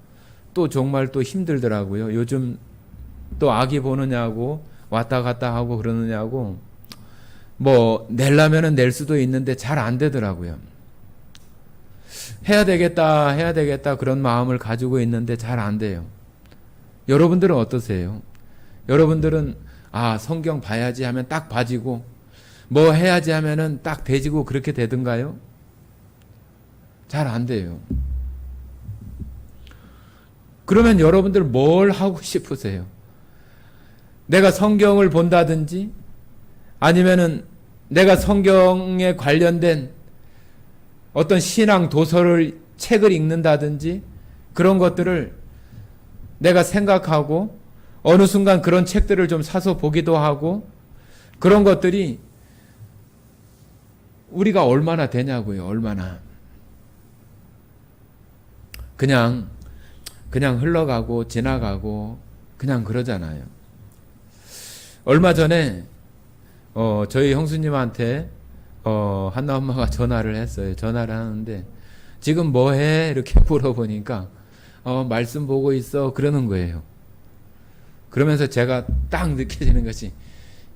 또 정말 또 힘들더라고요. 요즘 또 아기 보느냐고 왔다 갔다 하고 그러느냐고 뭐 내려면은 낼 수도 있는데 잘 안 되더라고요. 해야 되겠다 그런 마음을 가지고 있는데 잘 안 돼요. 여러분들은 어떠세요? 여러분들은 성경 봐야지 하면 딱 봐지고 뭐 해야지 하면은 딱 돼지고 그렇게 되던가요? 잘 안 돼요. 그러면 여러분들 뭘 하고 싶으세요? 내가 성경을 본다든지 아니면은 내가 성경에 관련된 어떤 신앙 도서를 책을 읽는다든지 그런 것들을 내가 생각하고 어느 순간 그런 책들을 좀 사서 보기도 하고 그런 것들이 우리가 얼마나 되냐고요. 얼마나. 그냥 흘러가고 지나가고 그냥 그러잖아요. 얼마 전에 저희 형수님한테 한나 엄마가 전화를 했어요. 전화를 하는데 지금 뭐 해? 이렇게 물어보니까 말씀 보고 있어 그러는 거예요. 그러면서 제가 딱 느껴지는 것이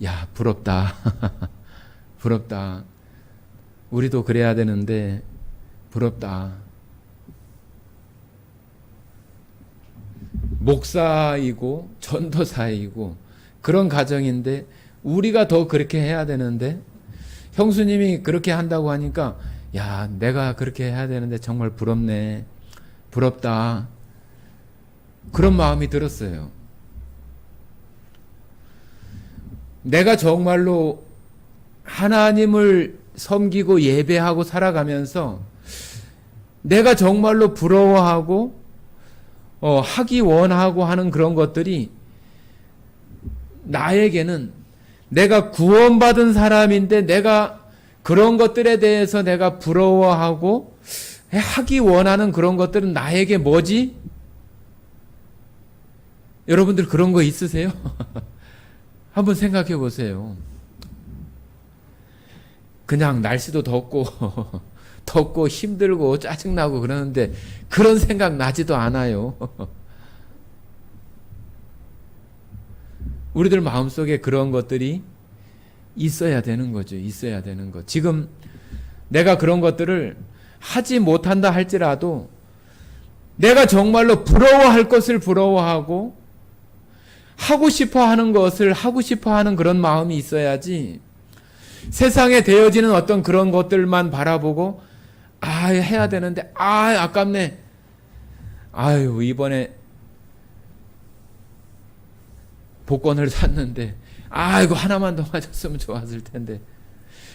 야 부럽다. 부럽다. 우리도 그래야 되는데 부럽다. 목사이고 전도사이고 그런 가정인데 우리가 더 그렇게 해야 되는데 형수님이 그렇게 한다고 하니까 야 내가 그렇게 해야 되는데 정말 부럽네. 부럽다. 그런 마음이 들었어요. 내가 정말로 하나님을 섬기고 예배하고 살아가면서 내가 정말로 부러워하고 하기 원하고 하는 그런 것들이 나에게는 내가 구원받은 사람인데 내가 그런 것들에 대해서 내가 부러워하고 하기 원하는 그런 것들은 나에게 뭐지? 여러분들 그런 거 있으세요? 한번 생각해 보세요. 그냥 날씨도 덥고 덥고 힘들고 짜증나고 그러는데 그런 생각 나지도 않아요. 우리들 마음속에 그런 것들이 있어야 되는 거죠. 있어야 되는 것. 지금 내가 그런 것들을 하지 못한다 할지라도 내가 정말로 부러워할 것을 부러워하고 하고 싶어 하는 것을 하고 싶어 하는 그런 마음이 있어야지 세상에 되어지는 어떤 그런 것들만 바라보고 해야 되는데 아깝네. 아유 이번에 복권을 샀는데 이거 하나만 더 맞았으면 좋았을 텐데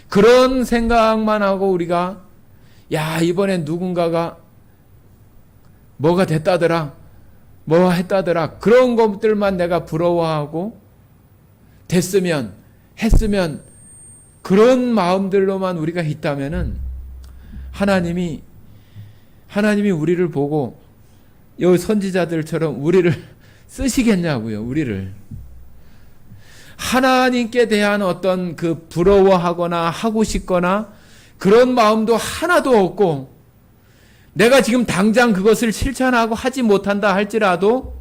그런 생각만 하고 우리가 이번엔 누군가가 뭐가 됐다더라 뭐 했다더라 그런 것들만 내가 부러워하고 됐으면 했으면 그런 마음들로만 우리가 있다면은 하나님이 우리를 보고 이 선지자들처럼 우리를 쓰시겠냐고요. 우리를 하나님께 대한 어떤 그 부러워하거나 하고 싶거나 그런 마음도 하나도 없고 내가 지금 당장 그것을 실천하고 하지 못한다 할지라도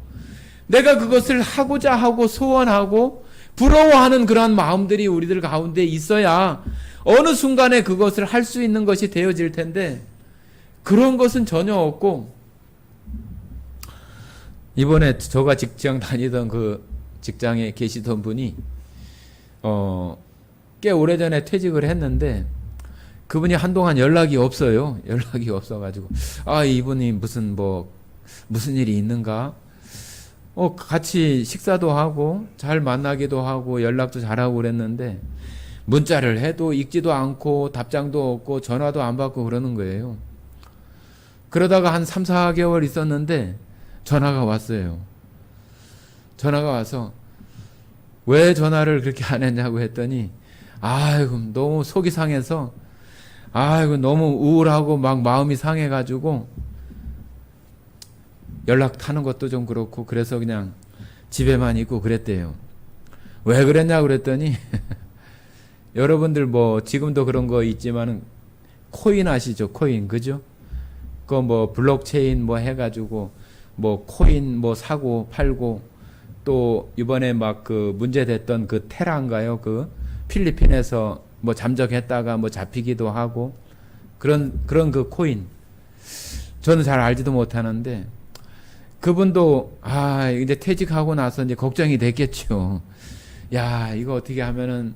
내가 그것을 하고자 하고 소원하고 부러워하는 그러한 마음들이 우리들 가운데 있어야 어느 순간에 그것을 할 수 있는 것이 되어질 텐데 그런 것은 전혀 없고 이번에 저가 직장 다니던 그 직장에 계시던 분이 꽤 오래전에 퇴직을 했는데 그분이 한동안 연락이 없어요. 연락이 없어가지고 이분이 무슨 일이 있는가? 같이 식사도 하고 잘 만나기도 하고 연락도 잘하고 그랬는데 문자를 해도 읽지도 않고 답장도 없고 전화도 안 받고 그러는 거예요. 그러다가 한 3, 4개월 있었는데 전화가 왔어요. 전화가 와서 왜 전화를 그렇게 안 했냐고 했더니 너무 속이 상해서 너무 우울하고 막 마음이 상해가지고 연락하는 것도 좀 그렇고 그래서 그냥 집에만 있고 그랬대요. 왜 그랬냐고 그랬더니 여러분들 지금도 그런 거 있지만은 코인 아시죠? 코인 그죠? 그거 블록체인 해가지고 코인 사고 팔고 또 이번에 막 그 문제됐던 그 테라인가요? 그 필리핀에서 잠적했다가 잡히기도 하고 그런 그 코인 저는 잘 알지도 못하는데 그분도 이제 퇴직하고 나서 이제 걱정이 됐겠죠. 이거 어떻게 하면은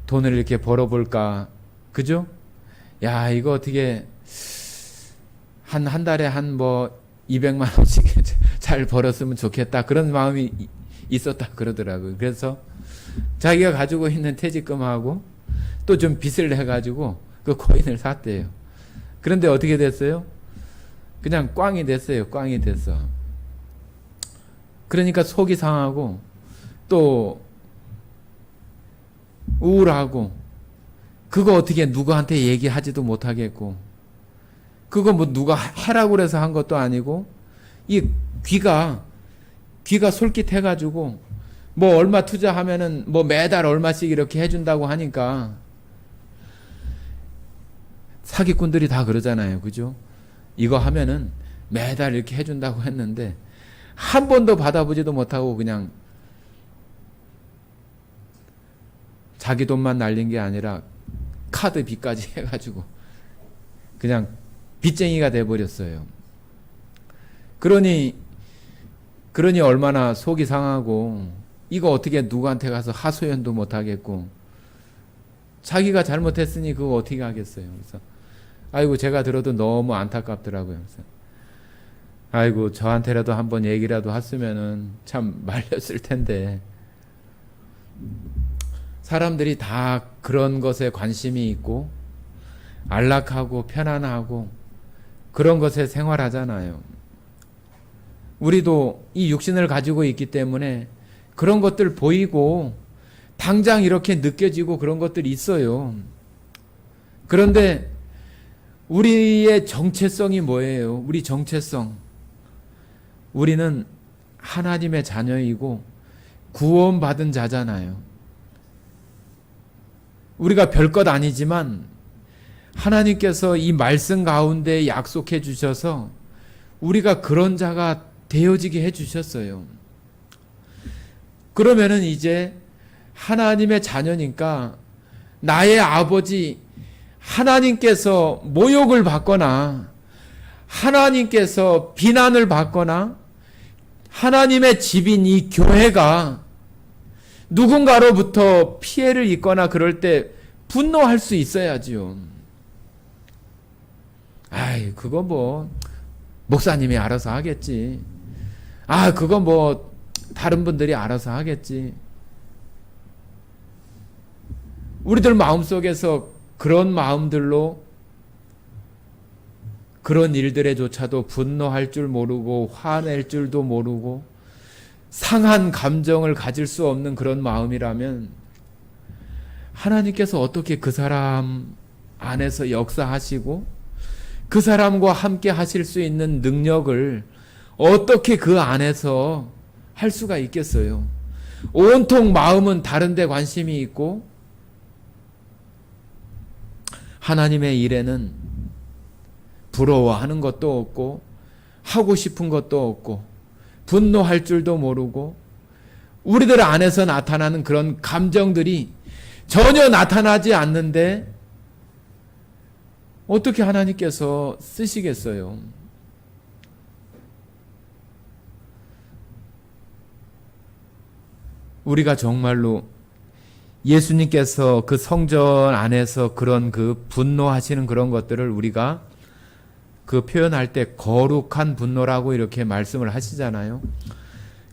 돈을 이렇게 벌어볼까 그죠? 이거 어떻게 한 달에 한 200만 원씩 잘 벌었으면 좋겠다 그런 마음이 있었다 그러더라고요. 그래서 자기가 가지고 있는 퇴직금하고 또 좀 빚을 내가지고 그 코인을 샀대요. 그런데 어떻게 됐어요? 그냥 꽝이 됐어요. 꽝이 됐어. 그러니까 속이 상하고 또 우울하고 그거 어떻게 누구한테 얘기하지도 못하겠고 그거 누가 해라고 그래서 한 것도 아니고 이 귀가 솔깃해가지고 얼마 투자하면은 매달 얼마씩 이렇게 해준다고 하니까 사기꾼들이 다 그러잖아요. 그죠? 이거 하면은 매달 이렇게 해준다고 했는데 한 번도 받아보지도 못하고 그냥 자기 돈만 날린 게 아니라 카드 빚까지 해가지고 그냥 빚쟁이가 돼버렸어요. 그러니 얼마나 속이 상하고 이거 어떻게 누구한테 가서 하소연도 못하겠고 자기가 잘못했으니 그거 어떻게 하겠어요. 그래서 제가 들어도 너무 안타깝더라고요. 그래서 저한테라도 한번 얘기라도 했으면은 참 말렸을 텐데 사람들이 다 그런 것에 관심이 있고 안락하고 편안하고 그런 것에 생활하잖아요. 우리도 이 육신을 가지고 있기 때문에 그런 것들 보이고 당장 이렇게 느껴지고 그런 것들이 있어요. 그런데 우리의 정체성이 뭐예요? 우리 정체성. 우리는 하나님의 자녀이고 구원받은 자잖아요. 우리가 별것 아니지만 하나님께서 이 말씀 가운데 약속해 주셔서 우리가 그런 자가 되어지게 해 주셨어요. 그러면은 이제 하나님의 자녀니까 나의 아버지 하나님께서 모욕을 받거나 하나님께서 비난을 받거나 하나님의 집인 이 교회가 누군가로부터 피해를 입거나 그럴 때 분노할 수 있어야지요. 아이, 그거 뭐 목사님이 알아서 하겠지. 아, 그거 뭐 다른 분들이 알아서 하겠지. 우리들 마음속에서 그런 마음들로 그런 일들에조차도 분노할 줄 모르고 화낼 줄도 모르고 상한 감정을 가질 수 없는 그런 마음이라면 하나님께서 어떻게 그 사람 안에서 역사하시고 그 사람과 함께 하실 수 있는 능력을 어떻게 그 안에서 할 수가 있겠어요? 온통 마음은 다른 데 관심이 있고 하나님의 일에는 부러워하는 것도 없고 하고 싶은 것도 없고 분노할 줄도 모르고 우리들 안에서 나타나는 그런 감정들이 전혀 나타나지 않는데 어떻게 하나님께서 쓰시겠어요? 우리가 정말로 예수님께서 그 성전 안에서 그런 그 분노하시는 그런 것들을 우리가 그 표현할 때 거룩한 분노라고 이렇게 말씀을 하시잖아요.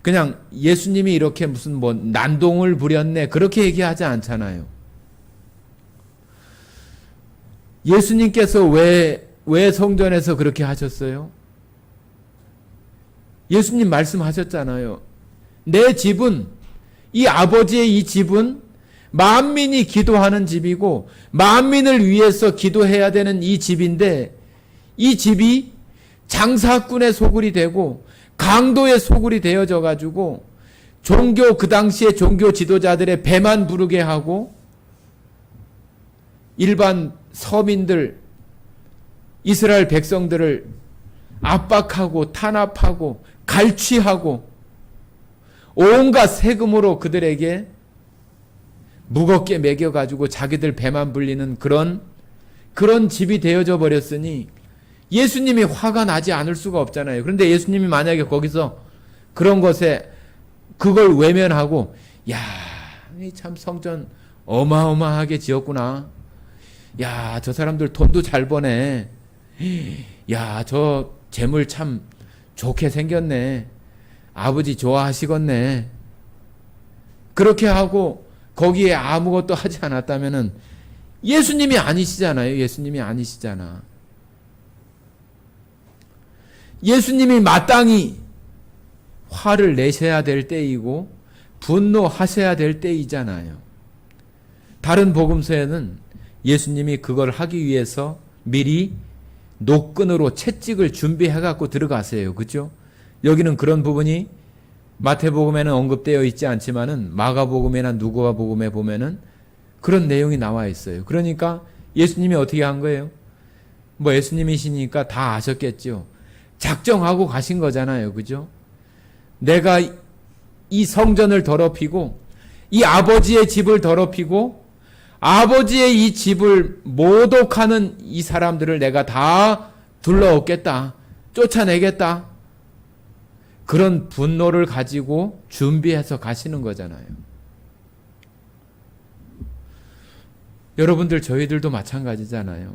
그냥 예수님이 이렇게 무슨 뭐 난동을 부렸네 그렇게 얘기하지 않잖아요. 예수님께서 왜 성전에서 그렇게 하셨어요? 예수님 말씀하셨잖아요. 내 집은 이 아버지의 이 집은 만민이 기도하는 집이고 만민을 위해서 기도해야 되는 이 집인데 이 집이 장사꾼의 소굴이 되고 강도의 소굴이 되어져 가지고 종교 그 당시에 종교 지도자들의 배만 부르게 하고 일반 서민들 이스라엘 백성들을 압박하고 탄압하고 갈취하고 온갖 세금으로 그들에게 무겁게 매겨가지고 자기들 배만 불리는 그런 집이 되어져 버렸으니 예수님이 화가 나지 않을 수가 없잖아요. 그런데 예수님이 만약에 거기서 그런 것에 그걸 외면하고 야, 참 성전 어마어마하게 지었구나. 야, 저 사람들 돈도 잘 버네. 야, 저 재물 참 좋게 생겼네. 아버지 좋아하시겠네. 그렇게 하고 거기에 아무것도 하지 않았다면은 예수님이 아니시잖아요. 예수님이 아니시잖아. 예수님이 마땅히 화를 내셔야 될 때이고 분노하셔야 될 때이잖아요. 다른 복음서에는 예수님이 그걸 하기 위해서 미리 노끈으로 채찍을 준비해 갖고 들어가세요. 그죠? 여기는 그런 부분이 마태복음에는 언급되어 있지 않지만은 마가복음이나 누가복음에 보면은 그런 내용이 나와 있어요. 그러니까 예수님이 어떻게 한 거예요? 뭐 예수님이시니까 다 아셨겠죠. 작정하고 가신 거잖아요. 그죠? 내가 이 성전을 더럽히고 이 아버지의 집을 더럽히고 아버지의 이 집을 모독하는 이 사람들을 내가 다 둘러엎겠다. 쫓아내겠다. 그런 분노를 가지고 준비해서 가시는 거잖아요. 여러분들 저희들도 마찬가지잖아요.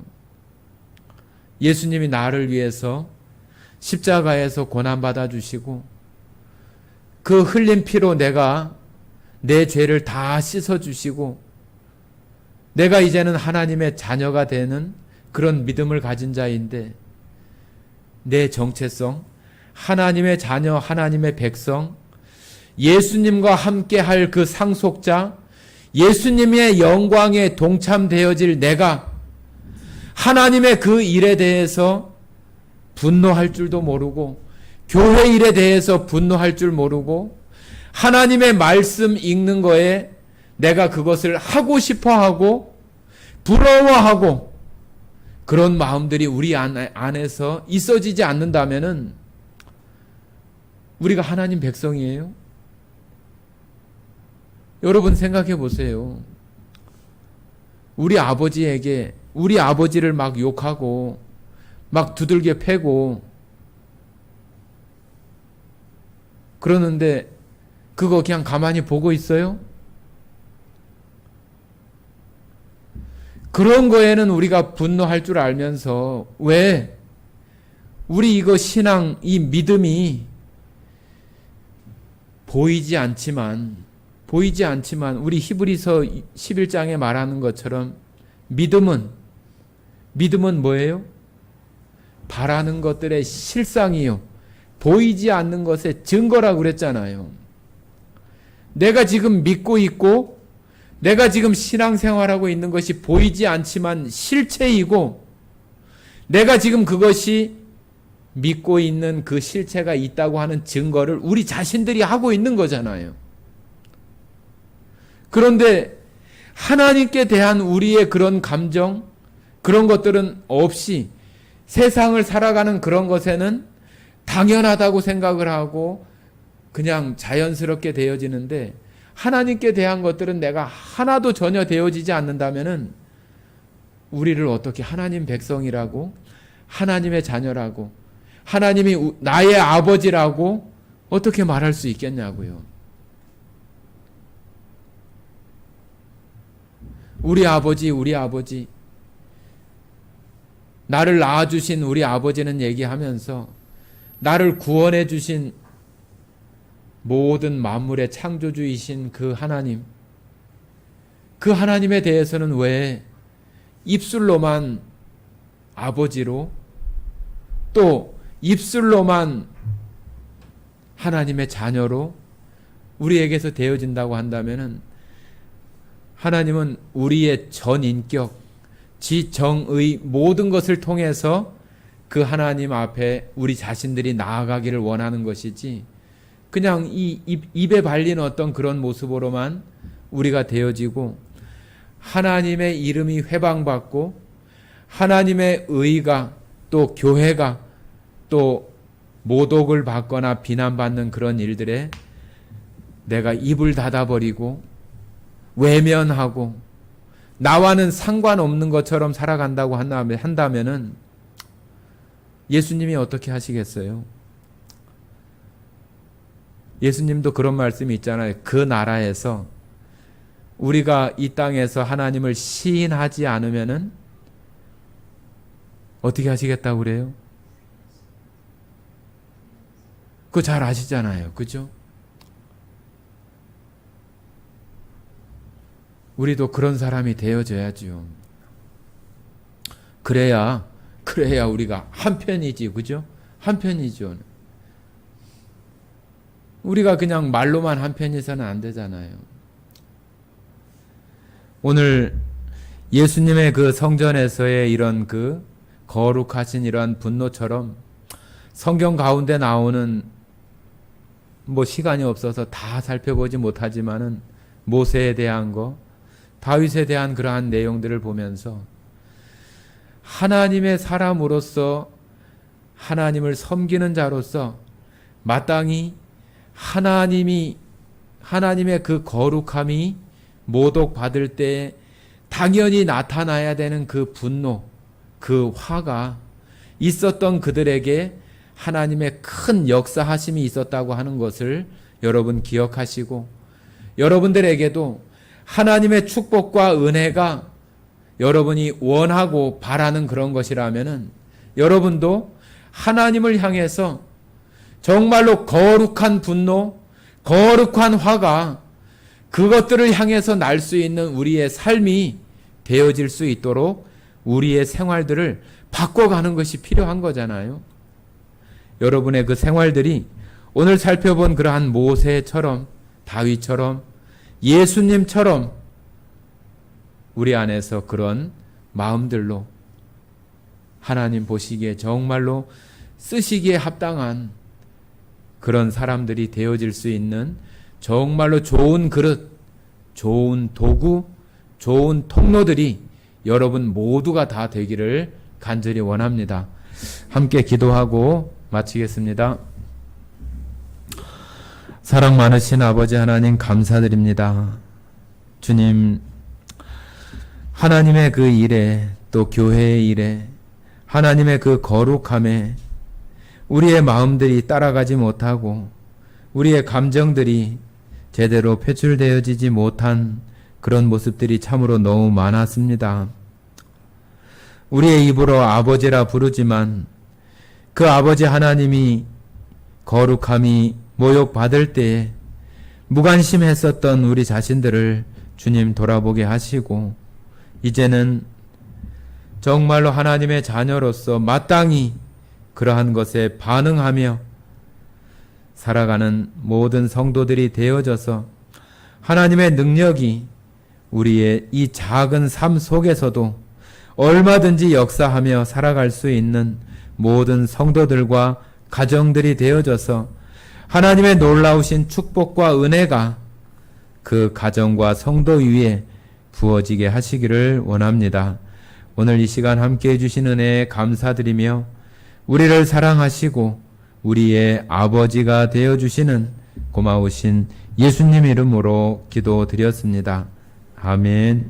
예수님이 나를 위해서 십자가에서 고난받아 주시고 그 흘린 피로 내가 내 죄를 다 씻어 주시고 내가 이제는 하나님의 자녀가 되는 그런 믿음을 가진 자인데 내 정체성, 하나님의 자녀, 하나님의 백성, 예수님과 함께 할 그 상속자, 예수님의 영광에 동참되어질 내가 하나님의 그 일에 대해서 분노할 줄도 모르고, 교회 일에 대해서 분노할 줄 모르고, 하나님의 말씀 읽는 거에 내가 그것을 하고 싶어 하고 부러워하고 그런 마음들이 우리 안에서 있어지지 않는다면은 우리가 하나님 백성이에요? 여러분 생각해 보세요. 우리 아버지에게 우리 아버지를 막 욕하고 막 두들겨 패고 그러는데 그거 그냥 가만히 보고 있어요? 그런 거에는 우리가 분노할 줄 알면서 왜 우리 이거 신앙, 이 믿음이 보이지 않지만 우리 히브리서 11장에 말하는 것처럼 믿음은 뭐예요? 바라는 것들의 실상이요, 보이지 않는 것의 증거라고 그랬잖아요. 내가 지금 믿고 있고 내가 지금 신앙생활하고 있는 것이 보이지 않지만 실체이고, 내가 지금 그것이 믿고 있는 그 실체가 있다고 하는 증거를 우리 자신들이 하고 있는 거잖아요. 그런데 하나님께 대한 우리의 그런 감정, 그런 것들은 없이 세상을 살아가는 그런 것에는 당연하다고 생각을 하고 그냥 자연스럽게 되어지는데, 하나님께 대한 것들은 내가 하나도 전혀 되어지지 않는다면은 우리를 어떻게 하나님 백성이라고, 하나님의 자녀라고, 하나님이 나의 아버지라고 어떻게 말할 수 있겠냐고요. 우리 아버지, 나를 낳아주신 우리 아버지는 얘기하면서 나를 구원해 주신 모든 만물의 창조주이신 그 하나님, 그 하나님에 대해서는 왜 입술로만 아버지로, 또 입술로만 하나님의 자녀로 우리에게서 되어진다고 한다면은, 하나님은 우리의 전인격, 지정의 모든 것을 통해서 그 하나님 앞에 우리 자신들이 나아가기를 원하는 것이지, 그냥 이 입에 발린 어떤 그런 모습으로만 우리가 되어지고, 하나님의 이름이 회방받고 하나님의 의가, 또 교회가 또 모독을 받거나 비난받는 그런 일들에 내가 입을 닫아버리고 외면하고 나와는 상관없는 것처럼 살아간다고 한다면은 예수님이 어떻게 하시겠어요? 예수님도 그런 말씀이 있잖아요. 그 나라에서 우리가 이 땅에서 하나님을 시인하지 않으면은 어떻게 하시겠다고 그래요? 그거 잘 아시잖아요. 그죠? 우리도 그런 사람이 되어져야죠. 그래야 우리가 한편이지. 그죠? 한편이죠. 우리가 그냥 말로만 한편이서는 안 되잖아요. 오늘 예수님의 그 성전에서의 이런 그 거룩하신 이러한 분노처럼 성경 가운데 나오는, 뭐 시간이 없어서 다 살펴보지 못하지만은 모세에 대한 거, 다윗에 대한 그러한 내용들을 보면서 하나님의 사람으로서, 하나님을 섬기는 자로서 마땅히 하나님의 그 거룩함이 모독받을 때 당연히 나타나야 되는 그 분노, 그 화가 있었던 그들에게 하나님의 큰 역사하심이 있었다고 하는 것을 여러분 기억하시고, 여러분들에게도 하나님의 축복과 은혜가 여러분이 원하고 바라는 그런 것이라면은 여러분도 하나님을 향해서 정말로 거룩한 분노, 거룩한 화가 그것들을 향해서 날 수 있는 우리의 삶이 되어질 수 있도록 우리의 생활들을 바꿔가는 것이 필요한 거잖아요. 여러분의 그 생활들이 오늘 살펴본 그러한 모세처럼, 다윗처럼, 예수님처럼 우리 안에서 그런 마음들로 하나님 보시기에 정말로 쓰시기에 합당한 그런 사람들이 되어질 수 있는 정말로 좋은 그릇, 좋은 도구, 좋은 통로들이 여러분 모두가 다 되기를 간절히 원합니다. 함께 기도하고 마치겠습니다. 사랑 많으신 아버지 하나님 감사드립니다. 주님, 하나님의 그 일에, 또 교회의 일에, 하나님의 그 거룩함에 우리의 마음들이 따라가지 못하고 우리의 감정들이 제대로 표출되어지지 못한 그런 모습들이 참으로 너무 많았습니다. 우리의 입으로 아버지라 부르지만 그 아버지 하나님이 거룩함이 모욕받을 때에 무관심했었던 우리 자신들을 주님 돌아보게 하시고 이제는 정말로 하나님의 자녀로서 마땅히 그러한 것에 반응하며 살아가는 모든 성도들이 되어져서 하나님의 능력이 우리의 이 작은 삶 속에서도 얼마든지 역사하며 살아갈 수 있는 모든 성도들과 가정들이 되어져서 하나님의 놀라우신 축복과 은혜가 그 가정과 성도 위에 부어지게 하시기를 원합니다. 오늘 이 시간 함께 해주신 은혜에 감사드리며 우리를 사랑하시고 우리의 아버지가 되어주시는 고마우신 예수님 이름으로 기도드렸습니다. 아멘.